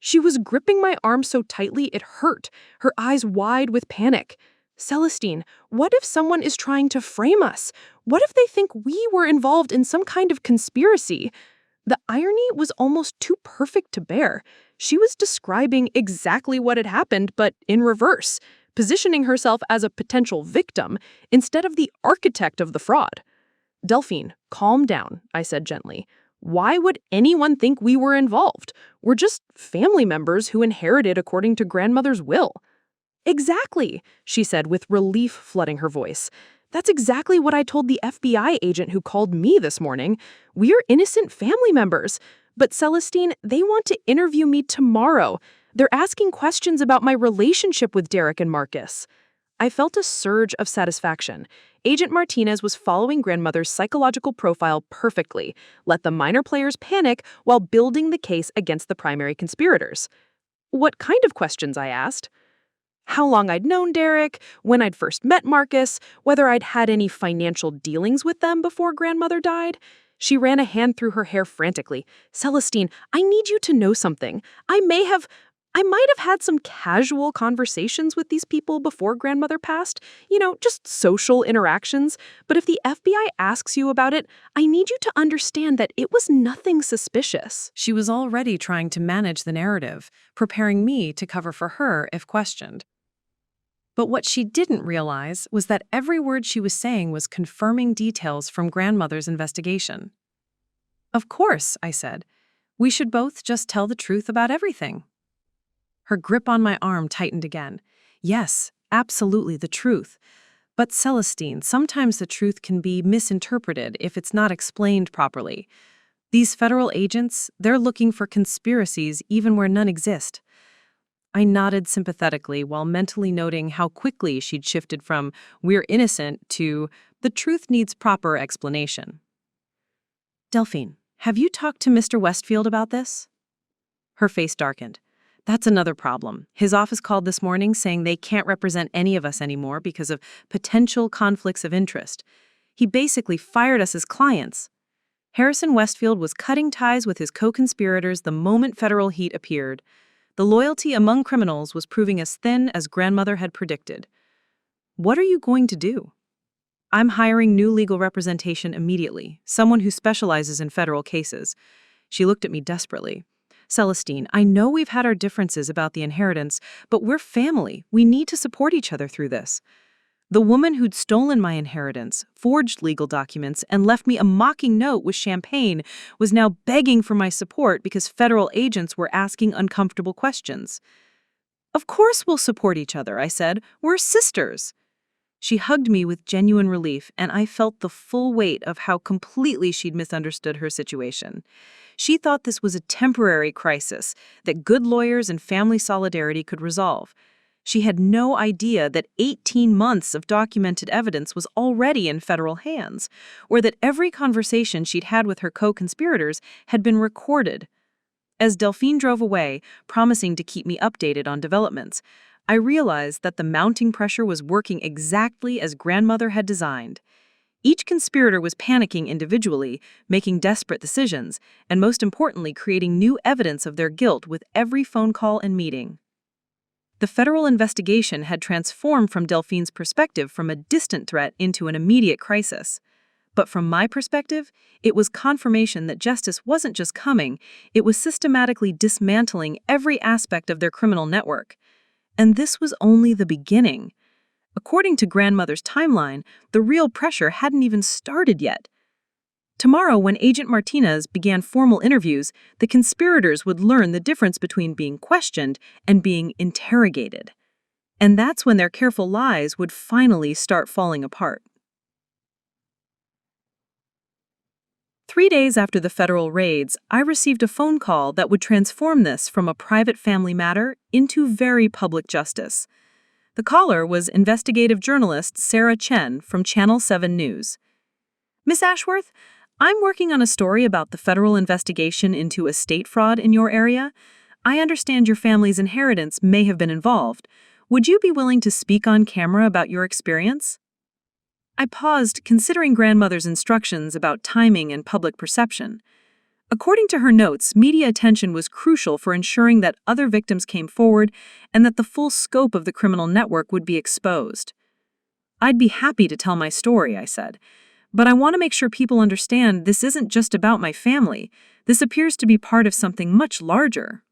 She was gripping my arm so tightly it hurt, her eyes wide with panic. "Celestine, what if someone is trying to frame us? What if they think we were involved in some kind of conspiracy?" The irony was almost too perfect to bear. She was describing exactly what had happened, but in reverse, positioning herself as a potential victim instead of the architect of the fraud. "Delphine, calm down," I said gently. "Why would anyone think we were involved? We're just family members who inherited according to Grandmother's will." "Exactly," she said with relief flooding her voice. "That's exactly what I told the FBI agent who called me this morning. We're innocent family members. But Celestine, they want to interview me tomorrow. They're asking questions about my relationship with Derek and Marcus." I felt a surge of satisfaction. Agent Martinez was following Grandmother's psychological profile perfectly, let the minor players panic while building the case against the primary conspirators. "What kind of questions?" I asked. How long I'd known Derek, when I'd first met Marcus, whether I'd had any financial dealings with them before Grandmother died. She ran a hand through her hair frantically. "Celestine, I need you to know something. I might have had some casual conversations with these people before Grandmother passed, just social interactions. But if the FBI asks you about it, I need you to understand that it was nothing suspicious." She was already trying to manage the narrative, preparing me to cover for her if questioned. But what she didn't realize was that every word she was saying was confirming details from Grandmother's investigation. "Of course," I said. "We should both just tell the truth about everything." Her grip on my arm tightened again. "Yes, absolutely the truth. But Celestine, sometimes the truth can be misinterpreted if it's not explained properly. These federal agents, they're looking for conspiracies even where none exist." I nodded sympathetically while mentally noting how quickly she'd shifted from "we're innocent" to "the truth needs proper explanation." "Delphine, have you talked to Mr. Westfield about this?" Her face darkened. "That's another problem. His office called this morning saying they can't represent any of us anymore because of potential conflicts of interest. He basically fired us as clients." Harrison Westfield was cutting ties with his co-conspirators the moment federal heat appeared. The loyalty among criminals was proving as thin as Grandmother had predicted. What are you going to do? I'm hiring new legal representation immediately, someone who specializes in federal cases. She looked at me desperately. Celestine, I know we've had our differences about the inheritance, but we're family. We need to support each other through this. The woman who'd stolen my inheritance, forged legal documents, and left me a mocking note with champagne was now begging for my support because federal agents were asking uncomfortable questions. Of course we'll support each other, I said. We're sisters. She hugged me with genuine relief, and I felt the full weight of how completely she'd misunderstood her situation. She thought this was a temporary crisis that good lawyers and family solidarity could resolve. She had no idea that 18 months of documented evidence was already in federal hands, or that every conversation she'd had with her co-conspirators had been recorded. As Delphine drove away, promising to keep me updated on developments, I realized that the mounting pressure was working exactly as Grandmother had designed. Each conspirator was panicking individually, making desperate decisions, and most importantly, creating new evidence of their guilt with every phone call and meeting. The federal investigation had transformed from Delphine's perspective from a distant threat into an immediate crisis. But from my perspective, it was confirmation that justice wasn't just coming, it was systematically dismantling every aspect of their criminal network. And this was only the beginning. According to Grandmother's timeline, the real pressure hadn't even started yet. Tomorrow, when Agent Martinez began formal interviews, the conspirators would learn the difference between being questioned and being interrogated. And that's when their careful lies would finally start falling apart. 3 days after the federal raids, I received a phone call that would transform this from a private family matter into very public justice. The caller was investigative journalist Sarah Chen from Channel 7 News. Miss Ashworth, I'm working on a story about the federal investigation into estate fraud in your area. I understand your family's inheritance may have been involved. Would you be willing to speak on camera about your experience? I paused, considering Grandmother's instructions about timing and public perception. According to her notes, media attention was crucial for ensuring that other victims came forward and that the full scope of the criminal network would be exposed. I'd be happy to tell my story, I said, but I want to make sure people understand this isn't just about my family. This appears to be part of something much larger.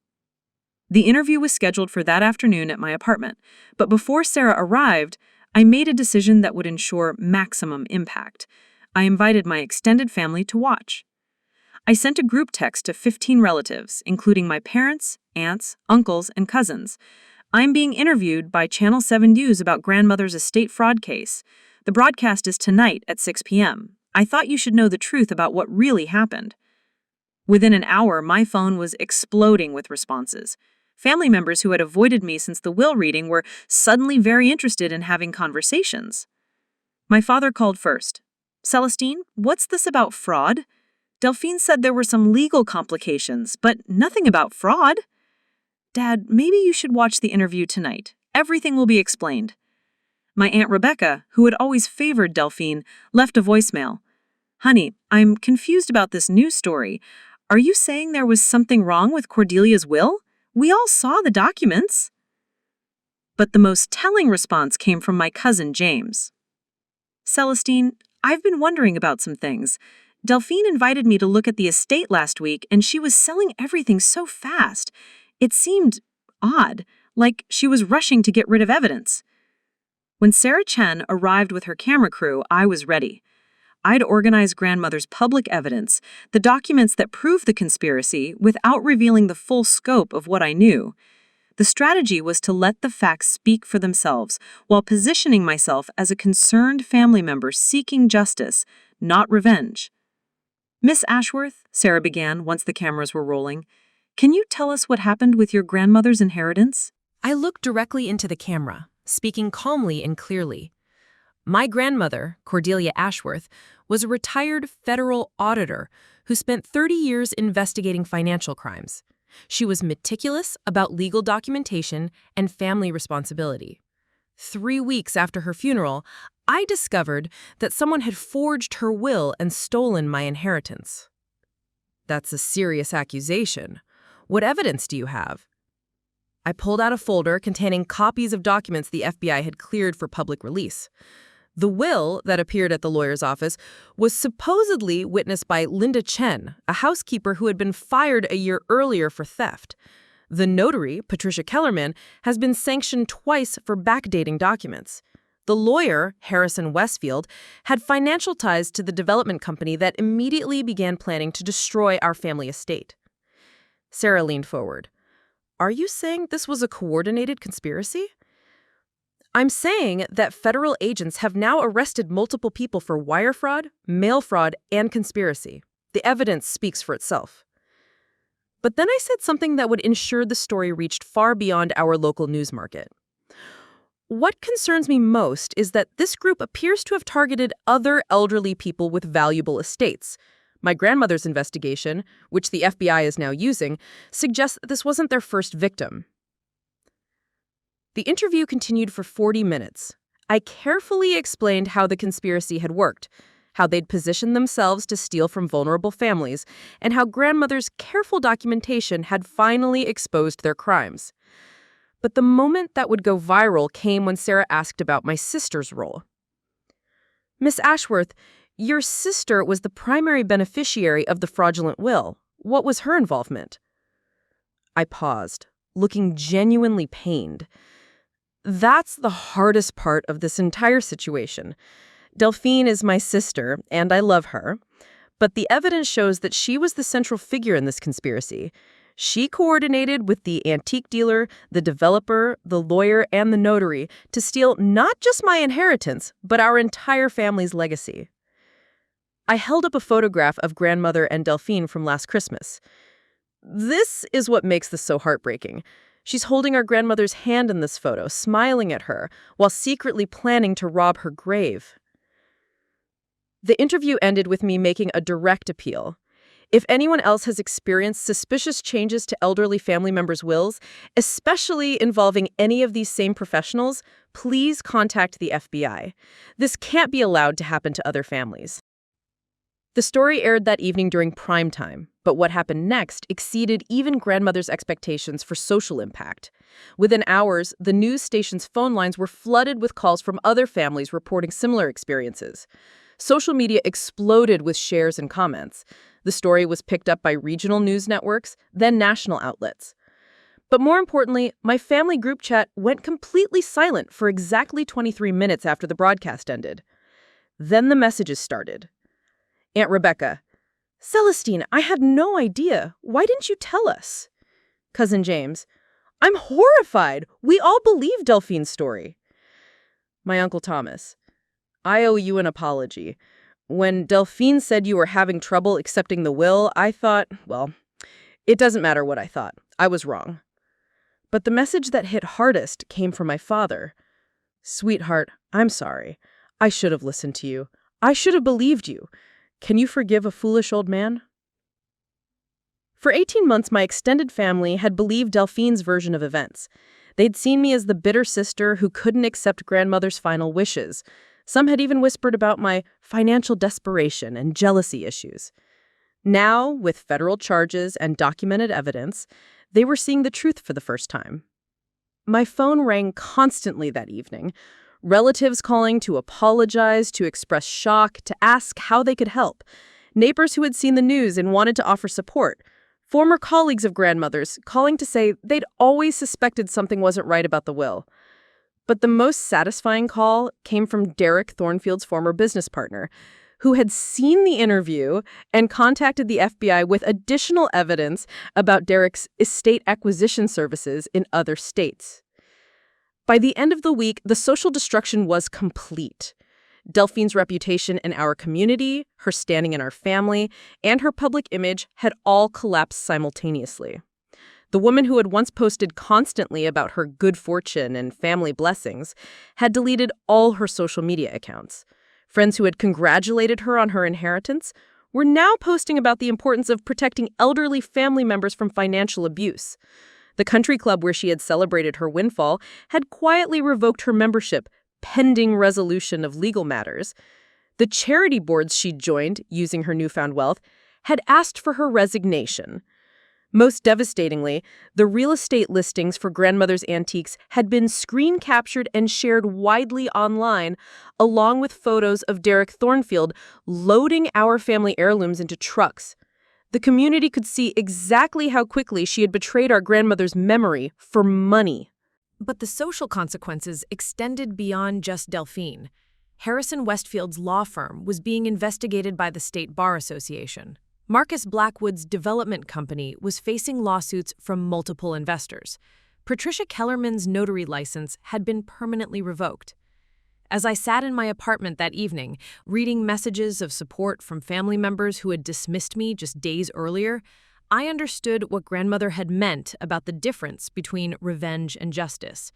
The interview was scheduled for that afternoon at my apartment, but before Sarah arrived, I made a decision that would ensure maximum impact. I invited my extended family to watch. I sent a group text to 15 relatives, including my parents, aunts, uncles, and cousins. I'm being interviewed by Channel 7 News about Grandmother's estate fraud case. The broadcast is tonight at 6 p.m. I thought you should know the truth about what really happened. Within an hour, my phone was exploding with responses. Family members who had avoided me since the will reading were suddenly very interested in having conversations. My father called first. Celestine, what's this about fraud? Delphine said there were some legal complications, but nothing about fraud. Dad, maybe you should watch the interview tonight. Everything will be explained. My Aunt Rebecca, who had always favored Delphine, left a voicemail. Honey, I'm confused about this news story. Are you saying there was something wrong with Cordelia's will? We all saw the documents. But the most telling response came from my cousin James. Celestine, I've been wondering about some things. Delphine invited me to look at the estate last week, and she was selling everything so fast. It seemed odd, like she was rushing to get rid of evidence. When Sarah Chen arrived with her camera crew, I was ready. I'd organized Grandmother's public evidence, the documents that proved the conspiracy, without revealing the full scope of what I knew. The strategy was to let the facts speak for themselves, while positioning myself as a concerned family member seeking justice, not revenge. Miss Ashworth, Sarah began once the cameras were rolling, can you tell us what happened with your grandmother's inheritance? I looked directly into the camera, speaking calmly and clearly. My grandmother, Cordelia Ashworth, was a retired federal auditor who spent 30 years investigating financial crimes. She was meticulous about legal documentation and family responsibility. 3 weeks after her funeral, I discovered that someone had forged her will and stolen my inheritance. That's a serious accusation. What evidence do you have? I pulled out a folder containing copies of documents the FBI had cleared for public release. The will that appeared at the lawyer's office was supposedly witnessed by Linda Chen, a housekeeper who had been fired a year earlier for theft. The notary, Patricia Kellerman, has been sanctioned twice for backdating documents. The lawyer, Harrison Westfield, had financial ties to the development company that immediately began planning to destroy our family estate. Sarah leaned forward. Are you saying this was a coordinated conspiracy? I'm saying that federal agents have now arrested multiple people for wire fraud, mail fraud, and conspiracy. The evidence speaks for itself. But then I said something that would ensure the story reached far beyond our local news market. What concerns me most is that this group appears to have targeted other elderly people with valuable estates. My grandmother's investigation, which the FBI is now using, suggests that this wasn't their first victim. The interview continued for 40 minutes. I carefully explained how the conspiracy had worked, how they'd positioned themselves to steal from vulnerable families, and how grandmother's careful documentation had finally exposed their crimes. But the moment that would go viral came when Sarah asked about my sister's role. Miss Ashworth, your sister was the primary beneficiary of the fraudulent will. What was her involvement? I paused, looking genuinely pained. That's the hardest part of this entire situation. Delphine is my sister, and I love her. But the evidence shows that she was the central figure in this conspiracy. She coordinated with the antique dealer, the developer, the lawyer, and the notary to steal not just my inheritance, but our entire family's legacy. I held up a photograph of Grandmother and Delphine from last Christmas. This is what makes this so heartbreaking. She's holding our grandmother's hand in this photo, smiling at her, while secretly planning to rob her grave. The interview ended with me making a direct appeal. If anyone else has experienced suspicious changes to elderly family members' wills, especially involving any of these same professionals, please contact the FBI. This can't be allowed to happen to other families. The story aired that evening during prime time, but what happened next exceeded even grandmother's expectations for social impact. Within hours, the news station's phone lines were flooded with calls from other families reporting similar experiences. Social media exploded with shares and comments. The story was picked up by regional news networks, then national outlets. But more importantly, my family group chat went completely silent for exactly 23 minutes after the broadcast ended. Then the messages started. Aunt Rebecca, Celestine, I had no idea. Why didn't you tell us? Cousin James, I'm horrified. We all believe Delphine's story. My Uncle Thomas, I owe you an apology. When Delphine said you were having trouble accepting the will, I thought, well, it doesn't matter what I thought. I was wrong. But the message that hit hardest came from my father. Sweetheart, I'm sorry. I should have listened to you. I should have believed you. Can you forgive a foolish old man? For 18 months, my extended family had believed Delphine's version of events. They'd seen me as the bitter sister who couldn't accept grandmother's final wishes. Some had even whispered about my financial desperation and jealousy issues. Now, with federal charges and documented evidence, they were seeing the truth for the first time. My phone rang constantly that evening. Relatives calling to apologize, to express shock, to ask how they could help. Neighbors who had seen the news and wanted to offer support. Former colleagues of grandmother's calling to say they'd always suspected something wasn't right about the will. But the most satisfying call came from Derek Thornfield's former business partner, who had seen the interview and contacted the FBI with additional evidence about Derek's estate acquisition services in other states. By the end of the week, the social destruction was complete. Delphine's reputation in our community, her standing in our family, and her public image had all collapsed simultaneously. The woman who had once posted constantly about her good fortune and family blessings had deleted all her social media accounts. Friends who had congratulated her on her inheritance were now posting about the importance of protecting elderly family members from financial abuse. The country club where she had celebrated her windfall had quietly revoked her membership, pending resolution of legal matters. The charity boards she'd joined, using her newfound wealth, had asked for her resignation. Most devastatingly, the real estate listings for Grandmother's antiques had been screen captured and shared widely online, along with photos of Derek Thornfield loading our family heirlooms into trucks. The community could see exactly how quickly she had betrayed our grandmother's memory for money. But the social consequences extended beyond just Delphine. Harrison Westfield's law firm was being investigated by the State Bar Association. Marcus Blackwood's development company was facing lawsuits from multiple investors. Patricia Kellerman's notary license had been permanently revoked. As I sat in my apartment that evening, reading messages of support from family members who had dismissed me just days earlier, I understood what Grandmother had meant about the difference between revenge and justice.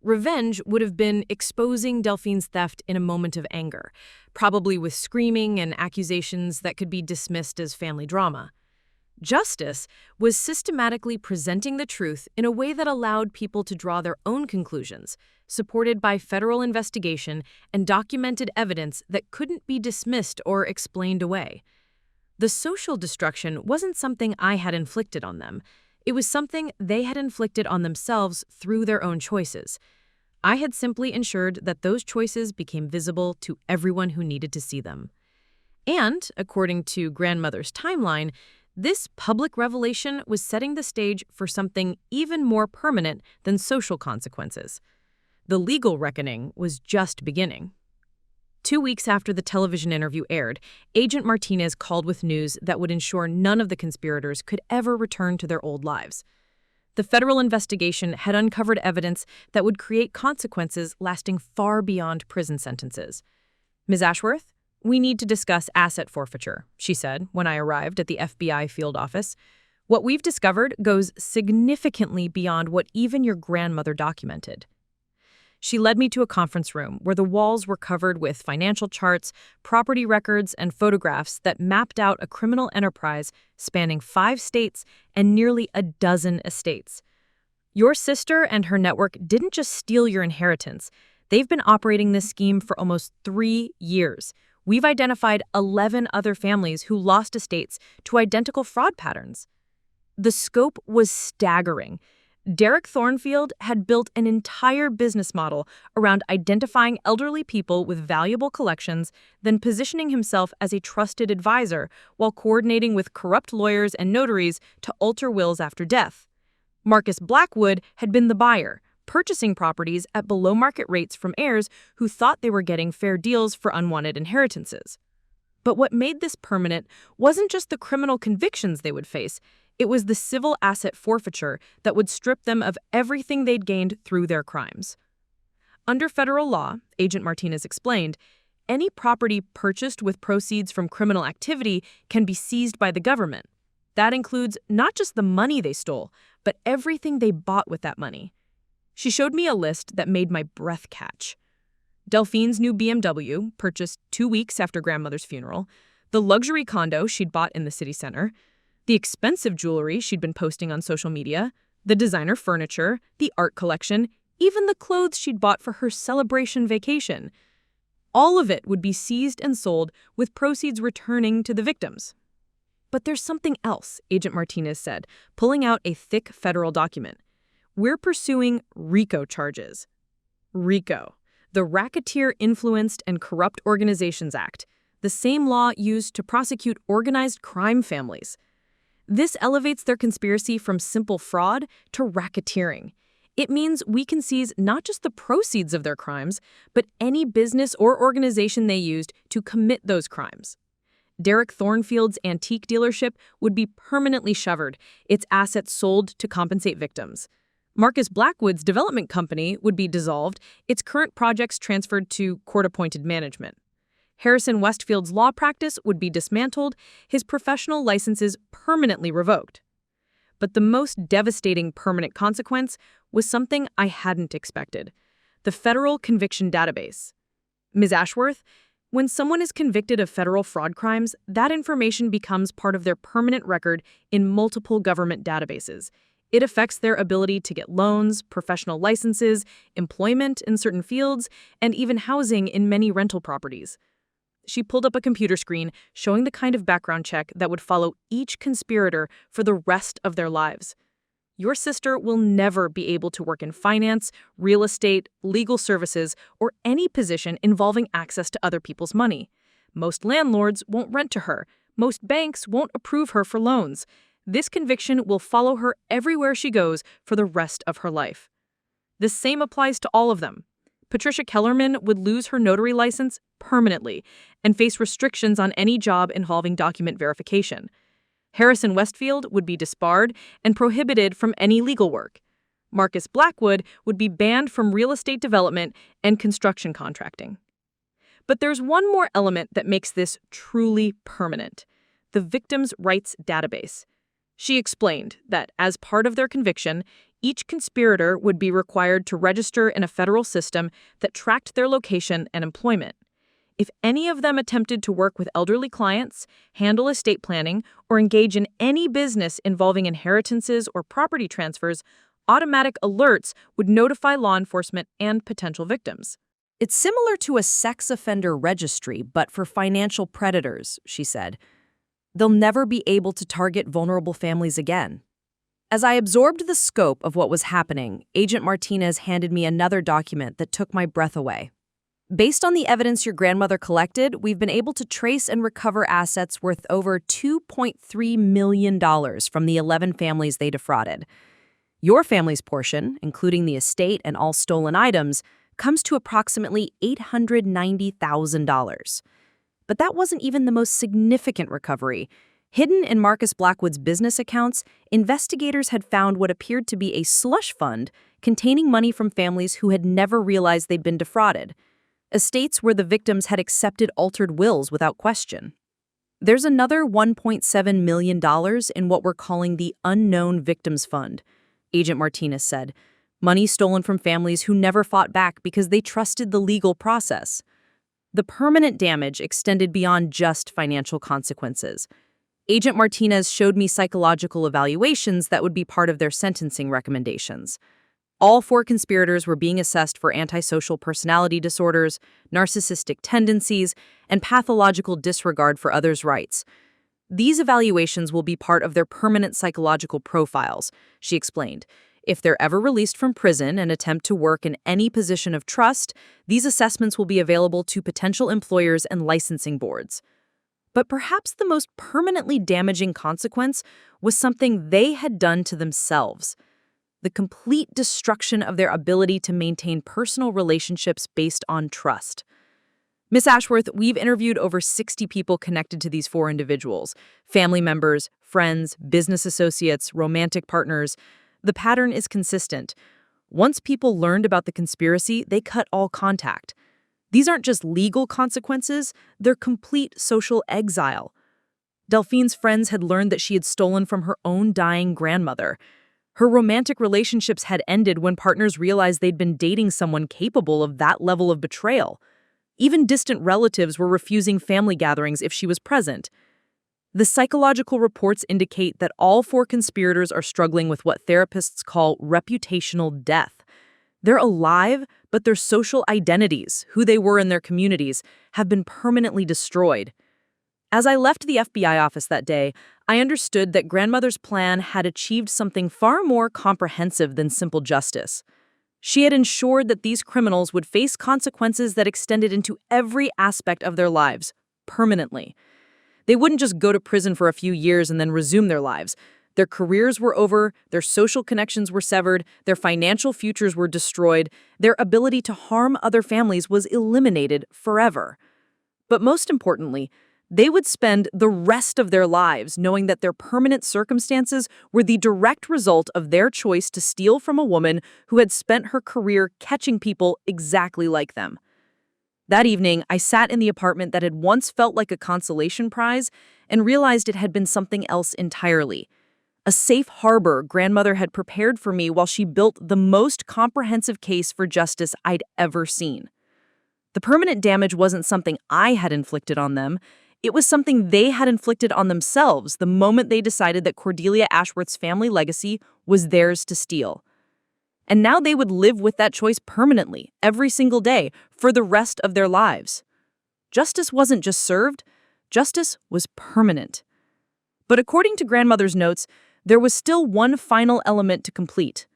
Revenge would have been exposing Delphine's theft in a moment of anger, probably with screaming and accusations that could be dismissed as family drama. Justice was systematically presenting the truth in a way that allowed people to draw their own conclusions, supported by federal investigation and documented evidence that couldn't be dismissed or explained away. The social destruction wasn't something I had inflicted on them. It was something they had inflicted on themselves through their own choices. I had simply ensured that those choices became visible to everyone who needed to see them. And, according to Grandmother's timeline, this public revelation was setting the stage for something even more permanent than social consequences. The legal reckoning was just beginning. 2 weeks after the television interview aired, Agent Martinez called with news that would ensure none of the conspirators could ever return to their old lives. The federal investigation had uncovered evidence that would create consequences lasting far beyond prison sentences. "Ms. Ashworth, we need to discuss asset forfeiture," she said when I arrived at the FBI field office. "What we've discovered goes significantly beyond what even your grandmother documented." She led me to a conference room where the walls were covered with financial charts, property records, and photographs that mapped out a criminal enterprise spanning 5 states and nearly a dozen estates. "Your sister and her network didn't just steal your inheritance. They've been operating this scheme for almost 3 years. We've identified 11 other families who lost estates to identical fraud patterns." The scope was staggering. Derek Thornfield had built an entire business model around identifying elderly people with valuable collections, then positioning himself as a trusted advisor while coordinating with corrupt lawyers and notaries to alter wills after death. Marcus Blackwood had been the buyer, purchasing properties at below-market rates from heirs who thought they were getting fair deals for unwanted inheritances. But what made this permanent wasn't just the criminal convictions they would face. It was the civil asset forfeiture that would strip them of everything they'd gained through their crimes. Under federal law, Agent Martinez explained, any property purchased with proceeds from criminal activity can be seized by the government. That includes not just the money they stole, but everything they bought with that money. She showed me a list that made my breath catch. Delphine's new BMW, purchased 2 weeks after Grandmother's funeral, the luxury condo she'd bought in the city center, the expensive jewelry she'd been posting on social media, the designer furniture, the art collection, even the clothes she'd bought for her celebration vacation. All of it would be seized and sold, with proceeds returning to the victims. "But there's something else," Agent Martinez said, pulling out a thick federal document. "We're pursuing RICO charges." RICO, the Racketeer Influenced and Corrupt Organizations Act, the same law used to prosecute organized crime families. This elevates their conspiracy from simple fraud to racketeering. It means we can seize not just the proceeds of their crimes, but any business or organization they used to commit those crimes. Derek Thornfield's antique dealership would be permanently shuttered, its assets sold to compensate victims. Marcus Blackwood's development company would be dissolved, its current projects transferred to court-appointed management. Harrison Westfield's law practice would be dismantled, his professional licenses permanently revoked. But the most devastating permanent consequence was something I hadn't expected: the federal conviction database. Ms. Ashworth, when someone is convicted of federal fraud crimes, that information becomes part of their permanent record in multiple government databases. It affects their ability to get loans, professional licenses, employment in certain fields, and even housing in many rental properties. She pulled up a computer screen showing the kind of background check that would follow each conspirator for the rest of their lives. Your sister will never be able to work in finance, real estate, legal services, or any position involving access to other people's money. Most landlords won't rent to her. Most banks won't approve her for loans. This conviction will follow her everywhere she goes for the rest of her life. The same applies to all of them. Patricia Kellerman would lose her notary license permanently and face restrictions on any job involving document verification. Harrison Westfield would be disbarred and prohibited from any legal work. Marcus Blackwood would be banned from real estate development and construction contracting. But there's one more element that makes this truly permanent: the victims' rights database. She explained that as part of their conviction, each conspirator would be required to register in a federal system that tracked their location and employment. If any of them attempted to work with elderly clients, handle estate planning, or engage in any business involving inheritances or property transfers, automatic alerts would notify law enforcement and potential victims. It's similar to a sex offender registry, but for financial predators, she said. They'll never be able to target vulnerable families again. As I absorbed the scope of what was happening, Agent Martinez handed me another document that took my breath away. Based on the evidence your grandmother collected, we've been able to trace and recover assets worth over $2.3 million from the 11 families they defrauded. Your family's portion, including the estate and all stolen items, comes to approximately $890,000. But that wasn't even the most significant recovery. Hidden in Marcus Blackwood's business accounts, investigators had found what appeared to be a slush fund containing money from families who had never realized they'd been defrauded. Estates where the victims had accepted altered wills without question. There's another $1.7 million in what we're calling the Unknown Victims Fund, Agent Martinez said. Money stolen from families who never fought back because they trusted the legal process. The permanent damage extended beyond just financial consequences. Agent Martinez showed me psychological evaluations that would be part of their sentencing recommendations. All 4 conspirators were being assessed for antisocial personality disorders, narcissistic tendencies, and pathological disregard for others' rights. These evaluations will be part of their permanent psychological profiles, she explained. If they're ever released from prison and attempt to work in any position of trust, these assessments will be available to potential employers and licensing boards. But perhaps the most permanently damaging consequence was something they had done to themselves: the complete destruction of their ability to maintain personal relationships based on trust. Miss Ashworth, we've interviewed over 60 people connected to these 4 individuals: family members, friends, business associates, romantic partners. The pattern is consistent. Once people learned about the conspiracy, they cut all contact. These aren't just legal consequences, they're complete social exile. Delphine's friends had learned that she had stolen from her own dying grandmother. Her romantic relationships had ended when partners realized they'd been dating someone capable of that level of betrayal. Even distant relatives were refusing family gatherings if she was present. The psychological reports indicate that all 4 conspirators are struggling with what therapists call reputational death. They're alive, but their social identities, who they were in their communities, have been permanently destroyed. As I left the FBI office that day, I understood that grandmother's plan had achieved something far more comprehensive than simple justice. She had ensured that these criminals would face consequences that extended into every aspect of their lives, permanently. They wouldn't just go to prison for a few years and then resume their lives. Their careers were over, their social connections were severed, their financial futures were destroyed, their ability to harm other families was eliminated forever. But most importantly, they would spend the rest of their lives knowing that their permanent circumstances were the direct result of their choice to steal from a woman who had spent her career catching people exactly like them. That evening, I sat in the apartment that had once felt like a consolation prize and realized it had been something else entirely. A safe harbor grandmother had prepared for me while she built the most comprehensive case for justice I'd ever seen. The permanent damage wasn't something I had inflicted on them. It was something they had inflicted on themselves the moment they decided that Cordelia Ashworth's family legacy was theirs to steal. And now they would live with that choice permanently, every single day, for the rest of their lives. Justice wasn't just served, justice was permanent. But according to grandmother's notes, there was still one final element to complete: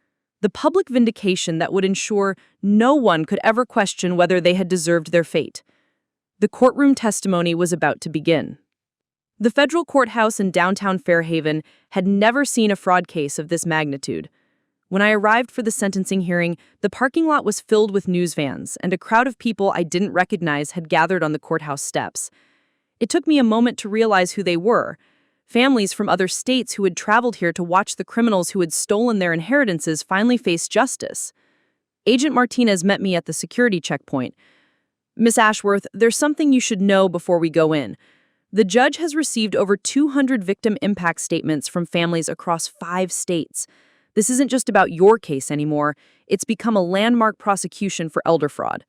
the public vindication that would ensure no one could ever question whether they had deserved their fate. The courtroom testimony was about to begin. The federal courthouse in downtown Fairhaven had never seen a fraud case of this magnitude. When I arrived for the sentencing hearing, the parking lot was filled with news vans, and a crowd of people I didn't recognize had gathered on the courthouse steps. It took me a moment to realize who they were: families from other states who had traveled here to watch the criminals who had stolen their inheritances finally face justice. Agent Martinez met me at the security checkpoint. "Miss Ashworth, there's something you should know before we go in. The judge has received over 200 victim impact statements from families across 5 states. This isn't just about your case anymore. It's become a landmark prosecution for elder fraud."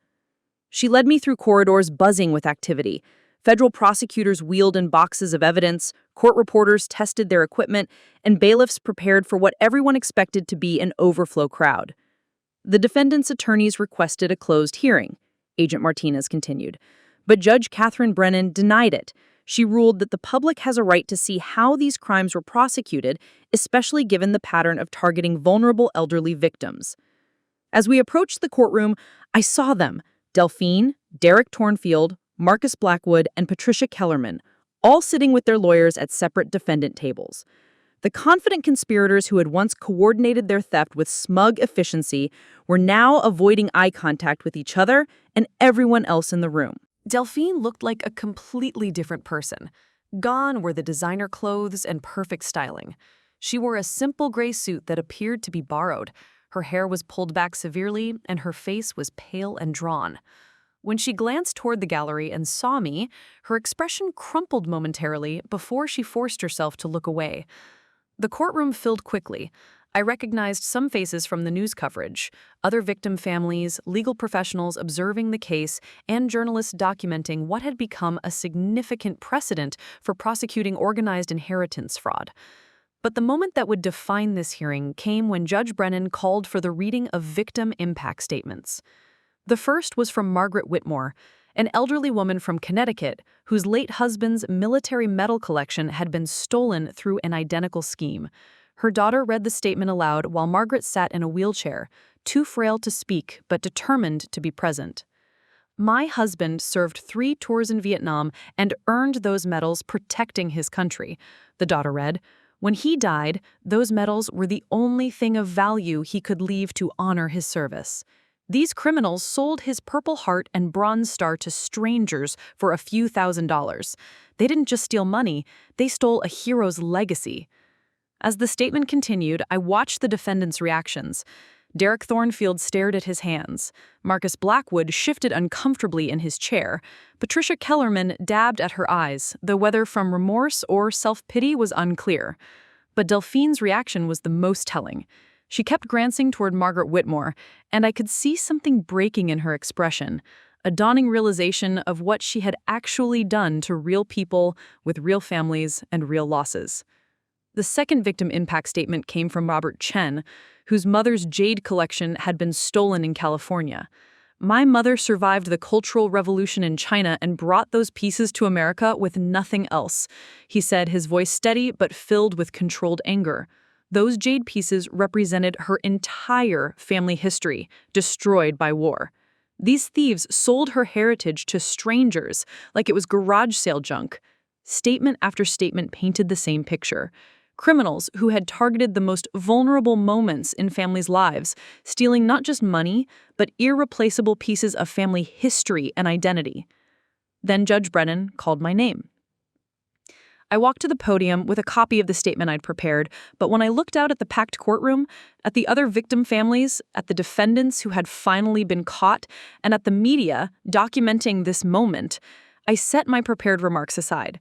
She led me through corridors buzzing with activity. Federal prosecutors wheeled in boxes of evidence, court reporters tested their equipment, and bailiffs prepared for what everyone expected to be an overflow crowd. The defendant's attorneys requested a closed hearing, Agent Martinez continued, but Judge Catherine Brennan denied it. She ruled that the public has a right to see how these crimes were prosecuted, especially given the pattern of targeting vulnerable elderly victims. As we approached the courtroom, I saw them: Delphine, Derek Tornfield, Marcus Blackwood, and Patricia Kellerman, all sitting with their lawyers at separate defendant tables. The confident conspirators who had once coordinated their theft with smug efficiency were now avoiding eye contact with each other and everyone else in the room. Delphine looked like a completely different person. Gone were the designer clothes and perfect styling. She wore a simple gray suit that appeared to be borrowed. Her hair was pulled back severely, and her face was pale and drawn. When she glanced toward the gallery and saw me, her expression crumpled momentarily before she forced herself to look away. The courtroom filled quickly. I recognized some faces from the news coverage: other victim families, legal professionals observing the case, and journalists documenting what had become a significant precedent for prosecuting organized inheritance fraud. But the moment that would define this hearing came when Judge Brennan called for the reading of victim impact statements. The first was from Margaret Whitmore, an elderly woman from Connecticut whose late husband's military medal collection had been stolen through an identical scheme. Her daughter read the statement aloud while Margaret sat in a wheelchair, too frail to speak but determined to be present. "My husband served 3 tours in Vietnam and earned those medals protecting his country," the daughter read. "When he died, those medals were the only thing of value he could leave to honor his service. These criminals sold his Purple Heart and Bronze Star to strangers for a few $1,000s. They didn't just steal money, they stole a hero's legacy." As the statement continued, I watched the defendants' reactions. Derek Thornfield stared at his hands. Marcus Blackwood shifted uncomfortably in his chair. Patricia Kellerman dabbed at her eyes, though whether from remorse or self-pity was unclear. But Delphine's reaction was the most telling. She kept glancing toward Margaret Whitmore, and I could see something breaking in her expression, a dawning realization of what she had actually done to real people with real families and real losses. The second victim impact statement came from Robert Chen, whose mother's jade collection had been stolen in California. "My mother survived the Cultural Revolution in China and brought those pieces to America with nothing else," he said, his voice steady but filled with controlled anger. Those jade pieces represented her entire family history, destroyed by war. These thieves sold her heritage to strangers like it was garage sale junk. Statement after statement painted the same picture. Criminals who had targeted the most vulnerable moments in families' lives, stealing not just money, but irreplaceable pieces of family history and identity. Then Judge Brennan called my name. I walked to the podium with a copy of the statement I'd prepared, but when I looked out at the packed courtroom, at the other victim families, at the defendants who had finally been caught, and at the media documenting this moment, I set my prepared remarks aside.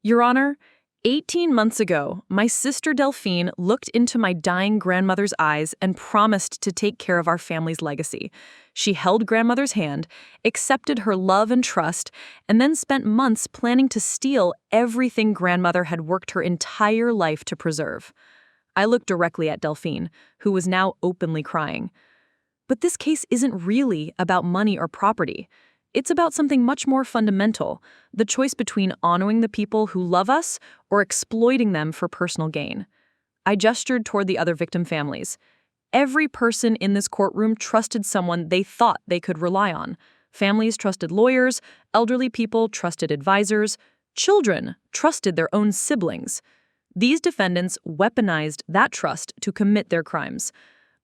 "Your Honor, 18 months ago, my sister Delphine looked into my dying grandmother's eyes and promised to take care of our family's legacy. She held grandmother's hand, accepted her love and trust, and then spent months planning to steal everything grandmother had worked her entire life to preserve." I looked directly at Delphine, who was now openly crying. "But this case isn't really about money or property. It's about something much more fundamental, the choice between honoring the people who love us or exploiting them for personal gain. I gestured toward the other victim families. Every person in this courtroom trusted someone they thought they could rely on. Families trusted lawyers, elderly people trusted advisors, children trusted their own siblings. These defendants weaponized that trust to commit their crimes.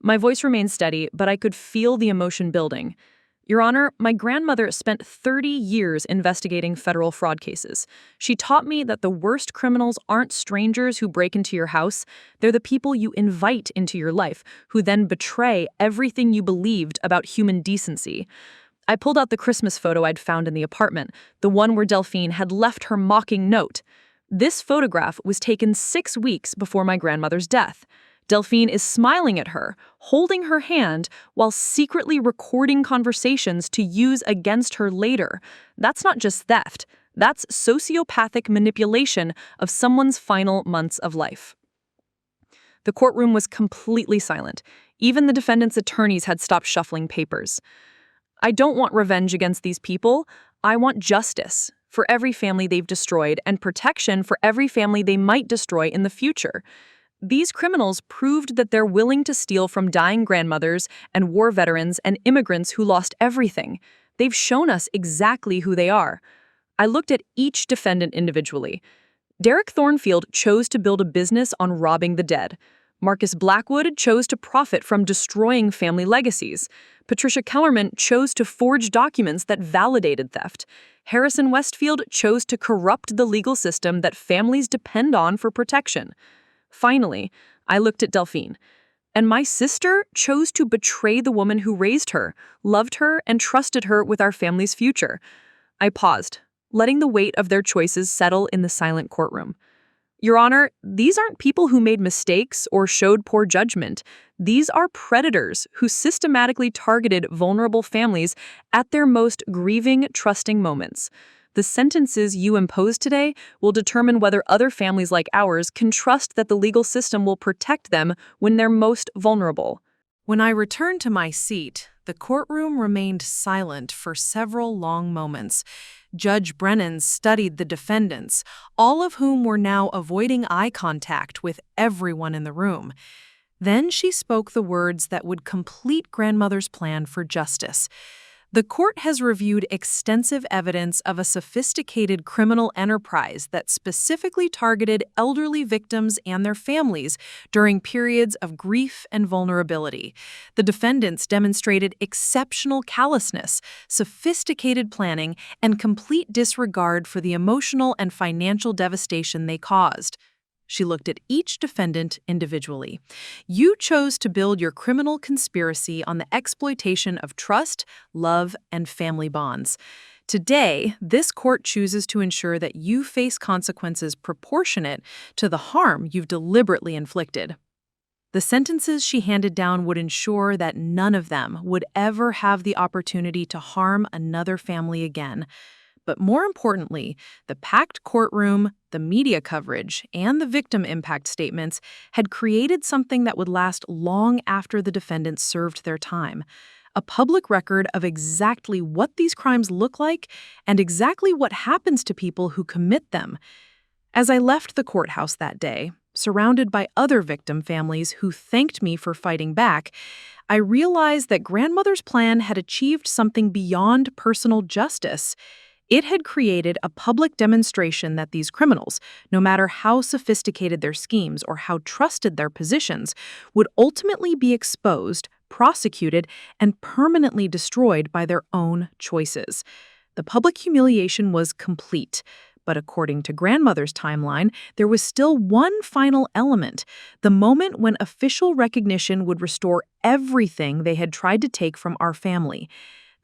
My voice remained steady, but I could feel the emotion building. Your Honor, my grandmother spent 30 years investigating federal fraud cases. She taught me that the worst criminals aren't strangers who break into your house. They're the people you invite into your life, who then betray everything you believed about human decency. I pulled out the Christmas photo I'd found in the apartment, the one where Delphine had left her mocking note. This photograph was taken 6 weeks before my grandmother's death. Delphine is smiling at her, holding her hand, while secretly recording conversations to use against her later. That's not just theft. That's sociopathic manipulation of someone's final months of life. The courtroom was completely silent. Even the defendant's attorneys had stopped shuffling papers. I don't want revenge against these people. I want justice for every family they've destroyed and protection for every family they might destroy in the future. These criminals proved that they're willing to steal from dying grandmothers and war veterans and immigrants who lost everything. They've shown us exactly who they are. I looked at each defendant individually. Derek Thornfield chose to build a business on robbing the dead. Marcus Blackwood chose to profit from destroying family legacies. Patricia Kellerman chose to forge documents that validated theft. Harrison Westfield chose to corrupt the legal system that families depend on for protection. Finally, I looked at Delphine. And my sister chose to betray the woman who raised her, loved her, and trusted her with our family's future. I paused, letting the weight of their choices settle in the silent courtroom. Your Honor, these aren't people who made mistakes or showed poor judgment. These are predators who systematically targeted vulnerable families at their most grieving, trusting moments. The sentences you impose today will determine whether other families like ours can trust that the legal system will protect them when they're most vulnerable. When I returned to my seat, the courtroom remained silent for several long moments. Judge Brennan studied the defendants, all of whom were now avoiding eye contact with everyone in the room. Then she spoke the words that would complete Grandmother's plan for justice. The court has reviewed extensive evidence of a sophisticated criminal enterprise that specifically targeted elderly victims and their families during periods of grief and vulnerability. The defendants demonstrated exceptional callousness, sophisticated planning, and complete disregard for the emotional and financial devastation they caused. She looked at each defendant individually. You chose to build your criminal conspiracy on the exploitation of trust, love, and family bonds. Today, this court chooses to ensure that you face consequences proportionate to the harm you've deliberately inflicted. The sentences she handed down would ensure that none of them would ever have the opportunity to harm another family again. But more importantly, the packed courtroom, the media coverage, and the victim impact statements had created something that would last long after the defendants served their time. A public record of exactly what these crimes look like and exactly what happens to people who commit them. As I left the courthouse that day, surrounded by other victim families who thanked me for fighting back, I realized that Grandmother's plan had achieved something beyond personal justice. It had created a public demonstration that these criminals, no matter how sophisticated their schemes or how trusted their positions, would ultimately be exposed, prosecuted, and permanently destroyed by their own choices. The public humiliation was complete. But according to Grandmother's timeline, there was still one final element, the moment when official recognition would restore everything they had tried to take from our family.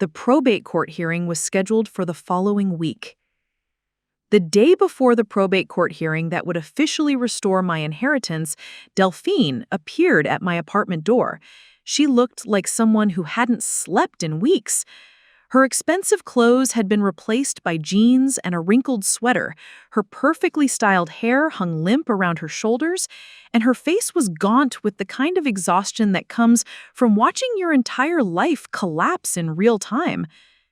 The probate court hearing was scheduled for the following week. The day before the probate court hearing that would officially restore my inheritance, Delphine appeared at my apartment door. She looked like someone who hadn't slept in weeks. Her expensive clothes had been replaced by jeans and a wrinkled sweater. Her perfectly styled hair hung limp around her shoulders, and her face was gaunt with the kind of exhaustion that comes from watching your entire life collapse in real time.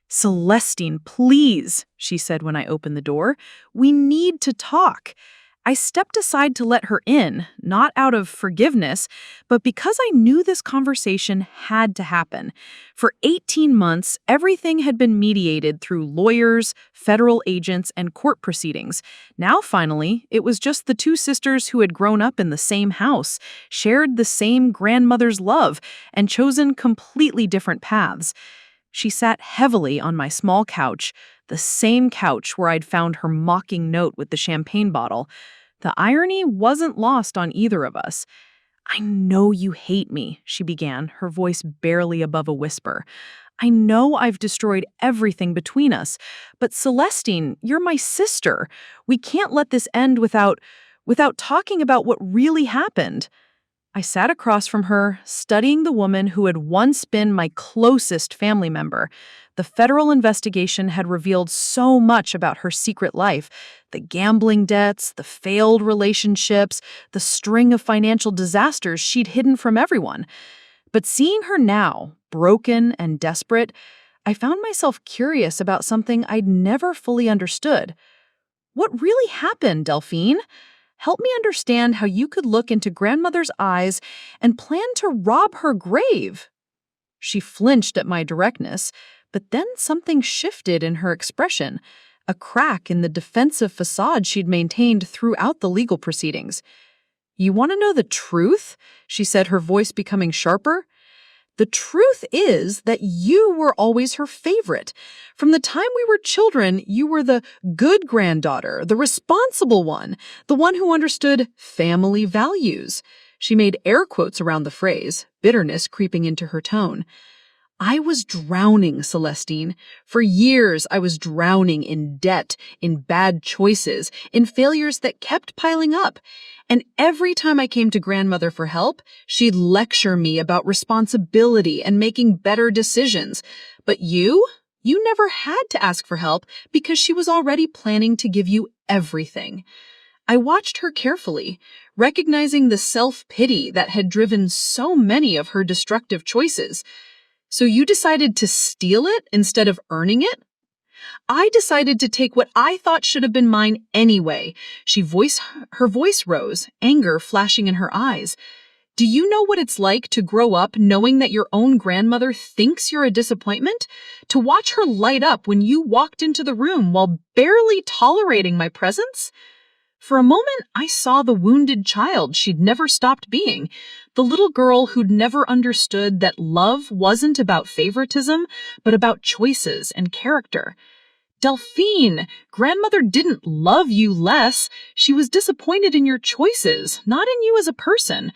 "Celestine, please," she said when I opened the door. "We need to talk." I stepped aside to let her in, not out of forgiveness, but because I knew this conversation had to happen. For 18 months, everything had been mediated through lawyers, federal agents, and court proceedings. Now, finally, it was just the two sisters who had grown up in the same house, shared the same grandmother's love, and chosen completely different paths. She sat heavily on my small couch, the same couch where I'd found her mocking note with the champagne bottle. The irony wasn't lost on either of us. "I know you hate me," she began, her voice barely above a whisper. "I know I've destroyed everything between us, but Celestine, you're my sister. We can't let this end without talking about what really happened." I sat across from her, studying the woman who had once been my closest family member. The federal investigation had revealed so much about her secret life: the gambling debts, the failed relationships, the string of financial disasters she'd hidden from everyone. But seeing her now, broken and desperate, I found myself curious about something I'd never fully understood. What really happened, Delphine? Help me understand how you could look into grandmother's eyes and plan to rob her grave. She flinched at my directness, but then something shifted in her expression, a crack in the defensive facade she'd maintained throughout the legal proceedings. "You want to know the truth?" she said, her voice becoming sharper. "The truth is that you were always her favorite. From the time we were children, you were the good granddaughter, the responsible one, the one who understood family values." She made air quotes around the phrase, bitterness creeping into her tone. "I was drowning, Celestine. For years, I was drowning in debt, in bad choices, in failures that kept piling up. And every time I came to grandmother for help, she'd lecture me about responsibility and making better decisions. But you never had to ask for help because she was already planning to give you everything." I watched her carefully, recognizing the self-pity that had driven so many of her destructive choices. "So you decided to steal it instead of earning it?" "I decided to take what I thought should have been mine anyway." Her voice rose, anger flashing in her eyes. "Do you know what it's like to grow up knowing that your own grandmother thinks you're a disappointment? To watch her light up when you walked into the room while barely tolerating my presence?" For a moment, I saw the wounded child she'd never stopped being, the little girl who'd never understood that love wasn't about favoritism, but about choices and character. "Delphine, grandmother didn't love you less. She was disappointed in your choices, not in you as a person."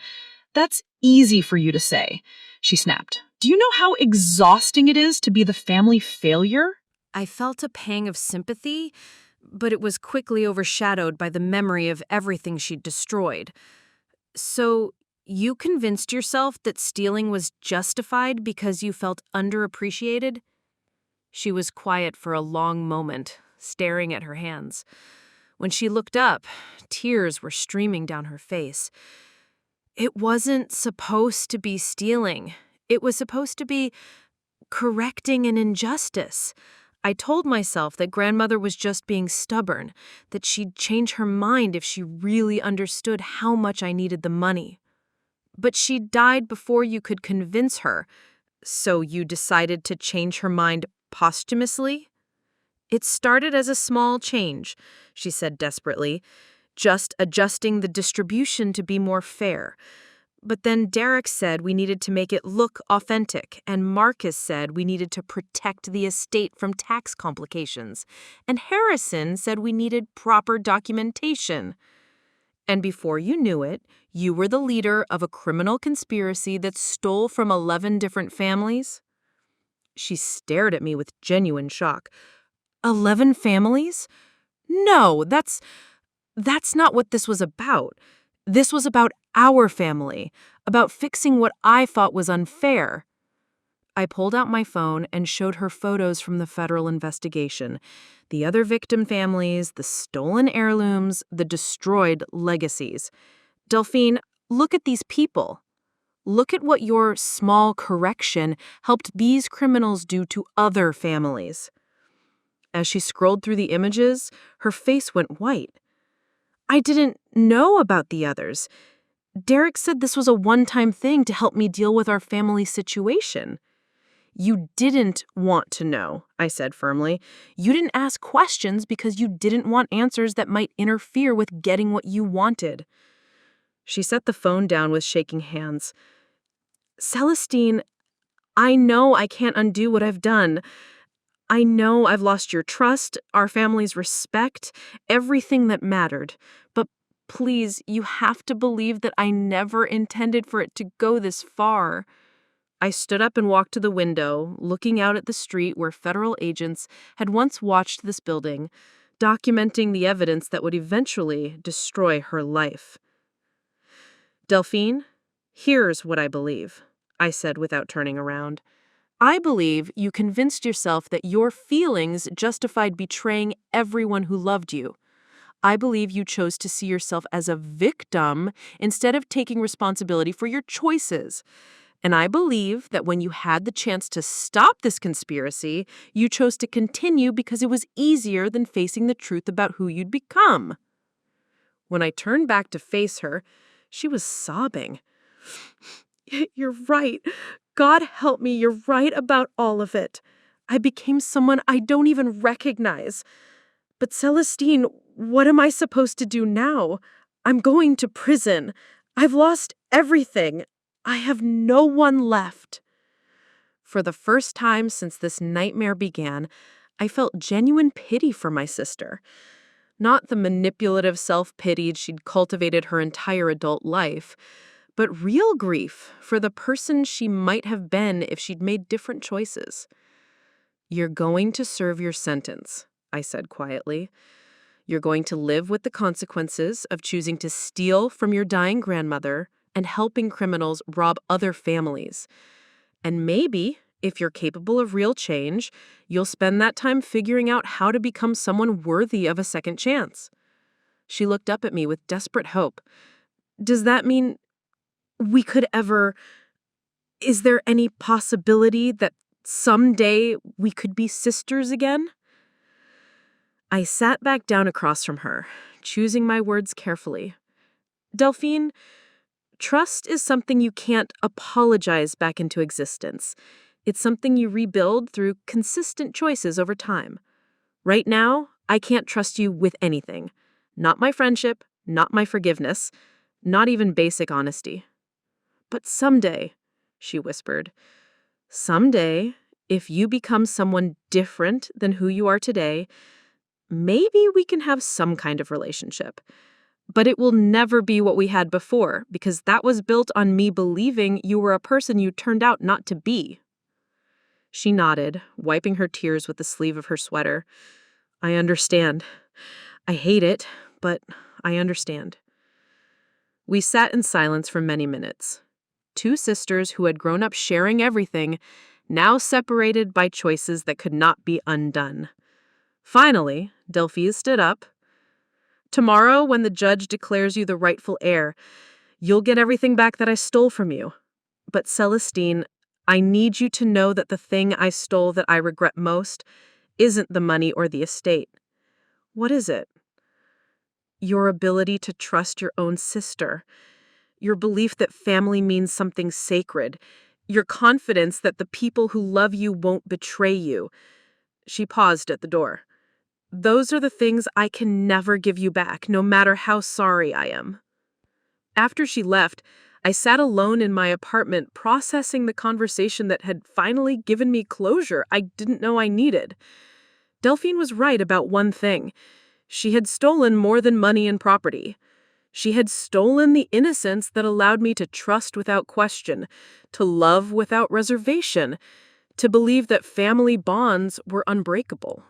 "That's easy for you to say," she snapped. "Do you know how exhausting it is to be the family failure?" I felt a pang of sympathy, but it was quickly overshadowed by the memory of everything she'd destroyed. "So, you convinced yourself that stealing was justified because you felt underappreciated?" She was quiet for a long moment, staring at her hands. When she looked up, tears were streaming down her face. "It wasn't supposed to be stealing. It was supposed to be correcting an injustice. I told myself that grandmother was just being stubborn, that she'd change her mind if she really understood how much I needed the money. But she died before you could convince her, so you decided to change her mind posthumously?" "It started as a small change," she said desperately, "just adjusting the distribution to be more fair. But then Derek said we needed to make it look authentic, and Marcus said we needed to protect the estate from tax complications, and Harrison said we needed proper documentation. And before you knew it, you were the leader of a criminal conspiracy that stole from 11 different families?" She stared at me with genuine shock. 11 families? No, that's not what this was about. This was about our family, about fixing what I thought was unfair. I pulled out my phone and showed her photos from the federal investigation. The other victim families, the stolen heirlooms, the destroyed legacies. "Delphine, look at these people." Look at what your small correction helped these criminals do to other families." As she scrolled through the images, her face went white. "I didn't know about the others. Derek said this was a one-time thing to help me deal with our family situation." "You didn't want to know," I said firmly. "You didn't ask questions because you didn't want answers that might interfere with getting what you wanted." She set the phone down with shaking hands. "Celestine, I know I can't undo what I've done. I know I've lost your trust, our family's respect, everything that mattered. But please, you have to believe that I never intended for it to go this far." I stood up and walked to the window, looking out at the street where federal agents had once watched this building, documenting the evidence that would eventually destroy her life. "Delphine, here's what I believe," I said without turning around. "I believe you convinced yourself that your feelings justified betraying everyone who loved you. I believe you chose to see yourself as a victim instead of taking responsibility for your choices. And I believe that when you had the chance to stop this conspiracy, you chose to continue because it was easier than facing the truth about who you'd become." When I turned back to face her, she was sobbing. "You're right. God help me, you're right about all of it. I became someone I don't even recognize. But Celestine, what am I supposed to do now? I'm going to prison. I've lost everything. I have no one left." For the first time since this nightmare began, I felt genuine pity for my sister. Not the manipulative self-pity she'd cultivated her entire adult life, but real grief for the person she might have been if she'd made different choices. "You're going to serve your sentence," I said quietly. "You're going to live with the consequences of choosing to steal from your dying grandmother and helping criminals rob other families. And maybe, if you're capable of real change, you'll spend that time figuring out how to become someone worthy of a second chance." She looked up at me with desperate hope. "Does that mean we could ever... Is there any possibility that someday we could be sisters again?" I sat back down across from her, choosing my words carefully. "Delphine, trust is something you can't apologize back into existence. It's something you rebuild through consistent choices over time. Right now, I can't trust you with anything. Not my friendship, not my forgiveness, not even basic honesty. But someday," she whispered, "someday, if you become someone different than who you are today, maybe we can have some kind of relationship. But it will never be what we had before, because that was built on me believing you were a person you turned out not to be." She nodded, wiping her tears with the sleeve of her sweater. "I understand. I hate it, but I understand." We sat in silence for many minutes. Two sisters who had grown up sharing everything, now separated by choices that could not be undone. Finally, Delphine stood up. "Tomorrow, when the judge declares you the rightful heir, you'll get everything back that I stole from you. But Celestine, I need you to know that the thing I stole that I regret most isn't the money or the estate. What is it? Your ability to trust your own sister. Your belief that family means something sacred. Your confidence that the people who love you won't betray you." She paused at the door. "Those are the things I can never give you back, no matter how sorry I am." After she left, I sat alone in my apartment processing the conversation that had finally given me closure I didn't know I needed. Delphine was right about one thing. She had stolen more than money and property. She had stolen the innocence that allowed me to trust without question, to love without reservation, to believe that family bonds were unbreakable.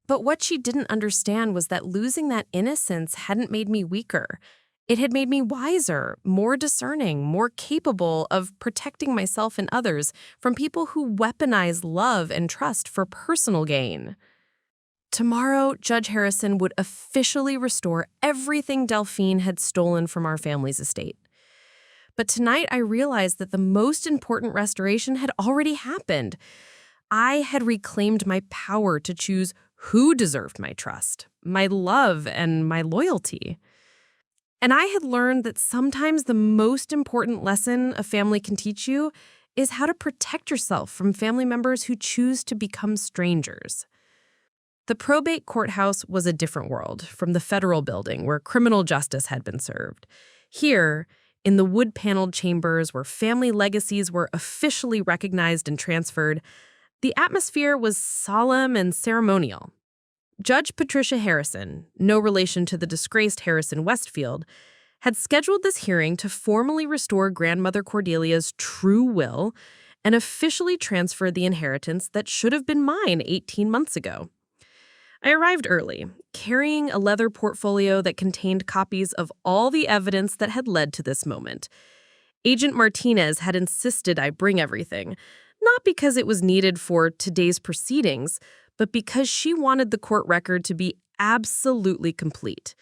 But what she didn't understand was that losing that innocence hadn't made me weaker. It had made me wiser, more discerning, more capable of protecting myself and others from people who weaponize love and trust for personal gain. Tomorrow, Judge Harrison would officially restore everything Delphine had stolen from our family's estate. But tonight I realized that the most important restoration had already happened. I had reclaimed my power to choose who deserved my trust, my love, and my loyalty. And I had learned that sometimes the most important lesson a family can teach you is how to protect yourself from family members who choose to become strangers. The probate courthouse was a different world from the federal building where criminal justice had been served. Here, in the wood-paneled chambers where family legacies were officially recognized and transferred, the atmosphere was solemn and ceremonial. Judge Patricia Harrison, no relation to the disgraced Harrison Westfield, had scheduled this hearing to formally restore Grandmother Cordelia's true will and officially transfer the inheritance that should have been mine 18 months ago. I arrived early, carrying a leather portfolio that contained copies of all the evidence that had led to this moment. Agent Martinez had insisted I bring everything, not because it was needed for today's proceedings, but because she wanted the court record to be absolutely complete.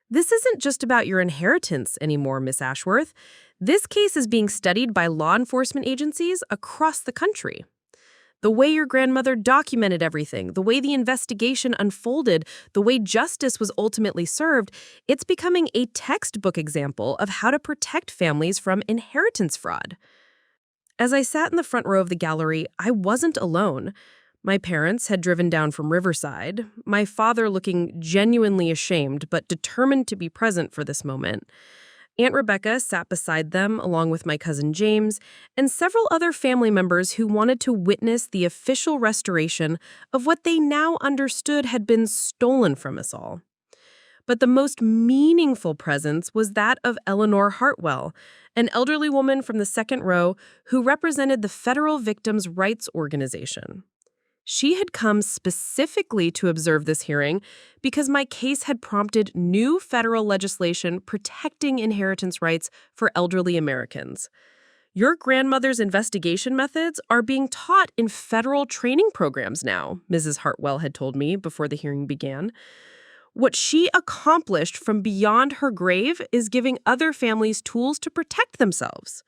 This isn't just about your inheritance anymore, Miss Ashworth. This case is being studied by law enforcement agencies across the country. The way your grandmother documented everything, the way the investigation unfolded, the way justice was ultimately served, it's becoming a textbook example of how to protect families from inheritance fraud. As I sat in the front row of the gallery, I wasn't alone. My parents had driven down from Riverside, my father looking genuinely ashamed but determined to be present for this moment. Aunt Rebecca sat beside them along with my cousin James and several other family members who wanted to witness the official restoration of what they now understood had been stolen from us all. But the most meaningful presence was that of Eleanor Hartwell, an elderly woman from the second row who represented the Federal Victims' Rights Organization. She had come specifically to observe this hearing because my case had prompted new federal legislation protecting inheritance rights for elderly Americans. Your grandmother's investigation methods are being taught in federal training programs now, Mrs. Hartwell had told me before the hearing began. What she accomplished from beyond her grave is giving other families tools to protect themselves.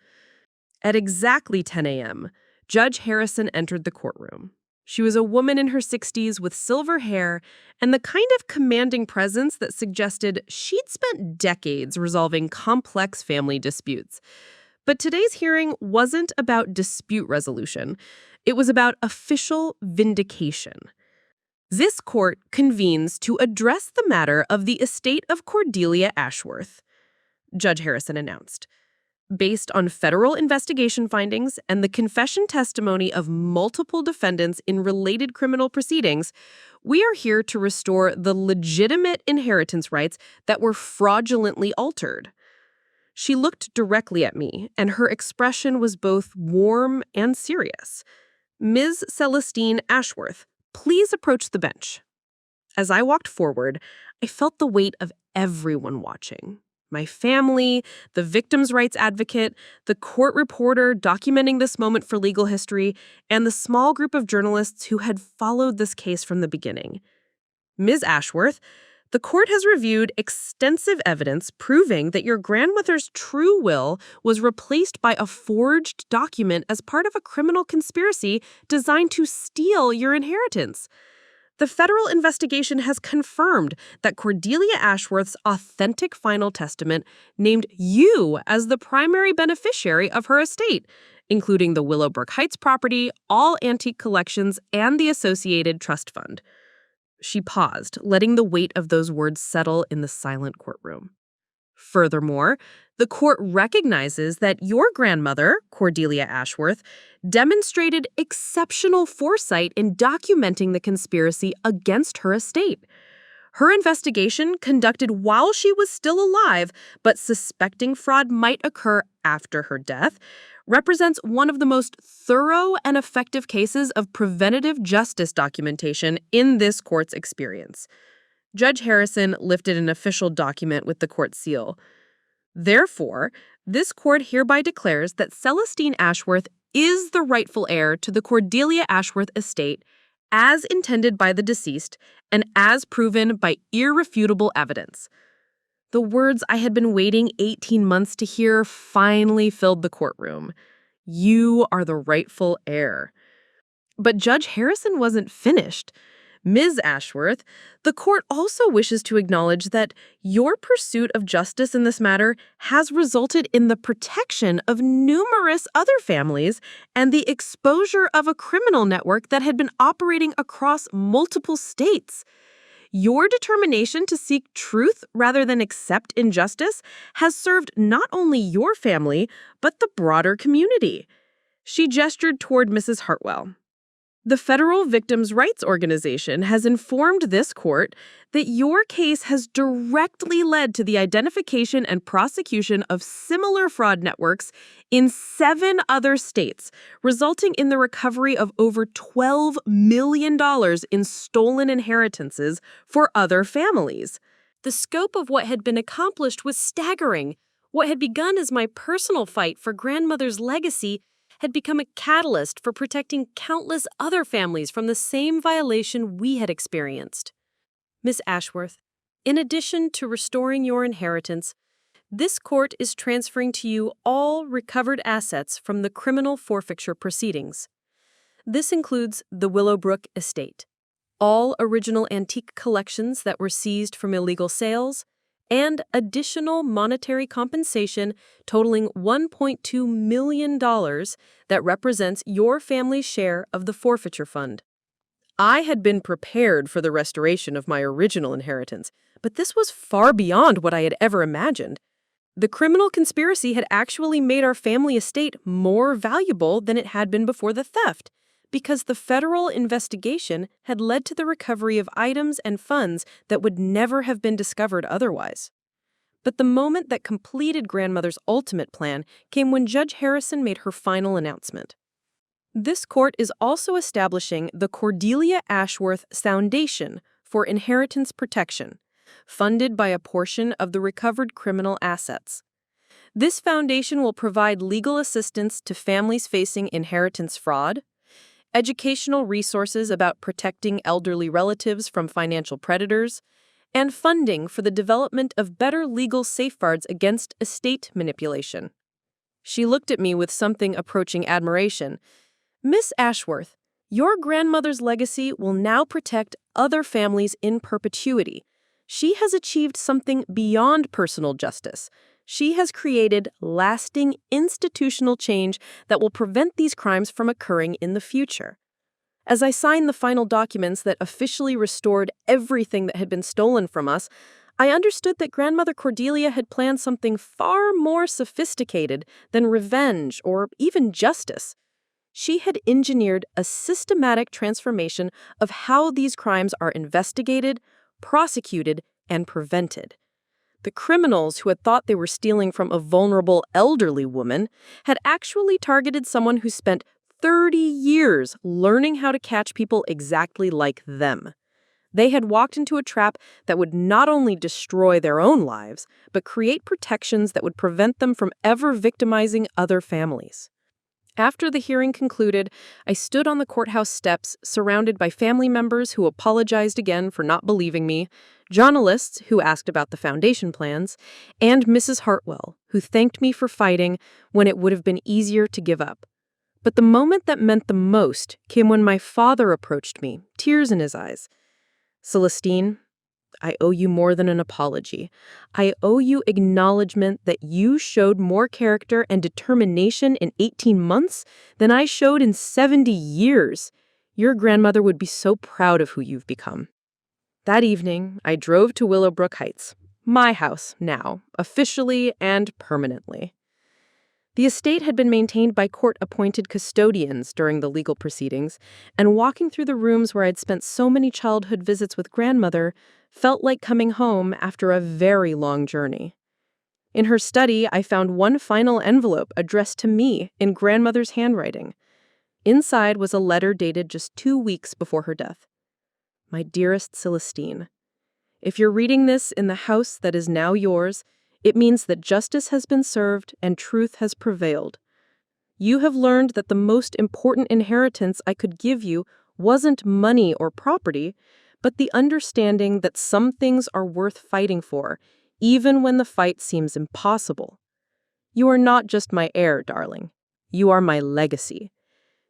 At exactly 10 a.m., Judge Harrison entered the courtroom. She was a woman in her 60s with silver hair and the kind of commanding presence that suggested she'd spent decades resolving complex family disputes. But today's hearing wasn't about dispute resolution. It was about official vindication. This court convenes to address the matter of the estate of Cordelia Ashworth, Judge Harrison announced. Based on federal investigation findings and the confession testimony of multiple defendants in related criminal proceedings, we are here to restore the legitimate inheritance rights that were fraudulently altered. She looked directly at me, and her expression was both warm and serious. Ms. Celestine Ashworth, please approach the bench. As I walked forward, I felt the weight of everyone watching. My family, the victim's rights advocate, the court reporter documenting this moment for legal history, and the small group of journalists who had followed this case from the beginning. Ms. Ashworth, the court has reviewed extensive evidence proving that your grandmother's true will was replaced by a forged document as part of a criminal conspiracy designed to steal your inheritance. The federal investigation has confirmed that Cordelia Ashworth's authentic final testament named you as the primary beneficiary of her estate, including the Willowbrook Heights property, all antique collections, and the associated trust fund. She paused, letting the weight of those words settle in the silent courtroom. Furthermore, the court recognizes that your grandmother, Cordelia Ashworth, demonstrated exceptional foresight in documenting the conspiracy against her estate. Her investigation, conducted while she was still alive, but suspecting fraud might occur after her death, represents one of the most thorough and effective cases of preventative justice documentation in this court's experience. Judge Harrison lifted an official document with the court seal. Therefore, this court hereby declares that Celestine Ashworth is the rightful heir to the Cordelia Ashworth estate as intended by the deceased and as proven by irrefutable evidence. The words I had been waiting 18 months to hear finally filled the courtroom. You are the rightful heir. But Judge Harrison wasn't finished. Ms. Ashworth, the court also wishes to acknowledge that your pursuit of justice in this matter has resulted in the protection of numerous other families and the exposure of a criminal network that had been operating across multiple states. Your determination to seek truth rather than accept injustice has served not only your family, but the broader community. She gestured toward Mrs. Hartwell. The Federal Victims' Rights Organization has informed this court that your case has directly led to the identification and prosecution of similar fraud networks in 7 other states, resulting in the recovery of over $12 million in stolen inheritances for other families. The scope of what had been accomplished was staggering. What had begun as my personal fight for grandmother's legacy had become a catalyst for protecting countless other families from the same violation we had experienced. Miss Ashworth, in addition to restoring your inheritance, this court is transferring to you all recovered assets from the criminal forfeiture proceedings. This includes the Willowbrook estate, all original antique collections that were seized from illegal sales, and additional monetary compensation totaling $1.2 million that represents your family's share of the forfeiture fund. I had been prepared for the restoration of my original inheritance, but this was far beyond what I had ever imagined. The criminal conspiracy had actually made our family estate more valuable than it had been before the theft, because the federal investigation had led to the recovery of items and funds that would never have been discovered otherwise. But the moment that completed grandmother's ultimate plan came when Judge Harrison made her final announcement. This court is also establishing the Cordelia Ashworth Foundation for Inheritance Protection, funded by a portion of the recovered criminal assets. This foundation will provide legal assistance to families facing inheritance fraud, educational resources about protecting elderly relatives from financial predators, and funding for the development of better legal safeguards against estate manipulation. She looked at me with something approaching admiration. Miss Ashworth, your grandmother's legacy will now protect other families in perpetuity. She has achieved something beyond personal justice. She has created lasting institutional change that will prevent these crimes from occurring in the future. As I signed the final documents that officially restored everything that had been stolen from us, I understood that Grandmother Cordelia had planned something far more sophisticated than revenge or even justice. She had engineered a systematic transformation of how these crimes are investigated, prosecuted, and prevented. The criminals who had thought they were stealing from a vulnerable elderly woman had actually targeted someone who spent 30 years learning how to catch people exactly like them. They had walked into a trap that would not only destroy their own lives, but create protections that would prevent them from ever victimizing other families. After the hearing concluded, I stood on the courthouse steps, surrounded by family members who apologized again for not believing me, journalists who asked about the foundation plans, and Mrs. Hartwell, who thanked me for fighting when it would have been easier to give up. But the moment that meant the most came when my father approached me, tears in his eyes. Celestine, I owe you more than an apology. I owe you acknowledgement that you showed more character and determination in 18 months than I showed in 70 years. Your grandmother would be so proud of who you've become. That evening, I drove to Willowbrook Heights, my house now, officially and permanently. The estate had been maintained by court-appointed custodians during the legal proceedings, and walking through the rooms where I'd spent so many childhood visits with grandmother felt like coming home after a very long journey. In her study, I found one final envelope addressed to me in grandmother's handwriting. Inside was a letter dated just 2 weeks before her death. My dearest Celestine, if you're reading this in the house that is now yours, it means that justice has been served and truth has prevailed. You have learned that the most important inheritance I could give you wasn't money or property, but the understanding that some things are worth fighting for, even when the fight seems impossible. You are not just my heir, darling. You are my legacy.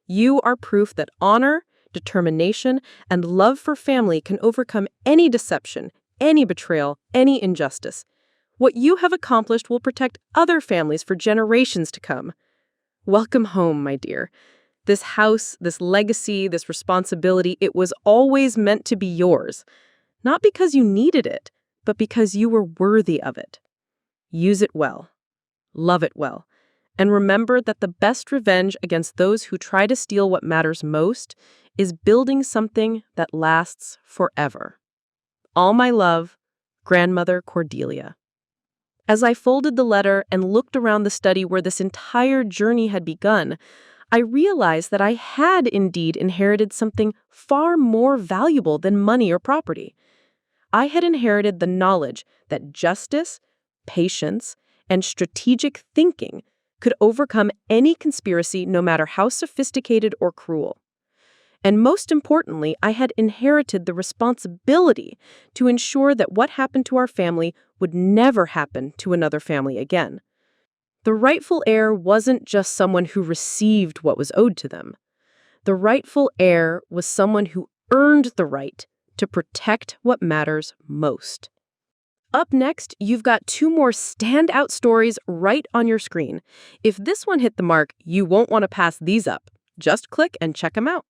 You are proof that honor, determination, and love for family can overcome any deception, any betrayal, any injustice. What you have accomplished will protect other families for generations to come. Welcome home, my dear. This house, this legacy, this responsibility, it was always meant to be yours. Not because you needed it, but because you were worthy of it. Use it well. Love it well. And remember that the best revenge against those who try to steal what matters most is building something that lasts forever. All my love, Grandmother Cordelia. As I folded the letter and looked around the study where this entire journey had begun, I realized that I had indeed inherited something far more valuable than money or property. I had inherited the knowledge that justice, patience, and strategic thinking could overcome any conspiracy, no matter how sophisticated or cruel. And most importantly, I had inherited the responsibility to ensure that what happened to our family would never happen to another family again. The rightful heir wasn't just someone who received what was owed to them. The rightful heir was someone who earned the right to protect what matters most. Up next, you've got 2 more standout stories right on your screen. If this one hit the mark, you won't want to pass these up. Just click and check them out.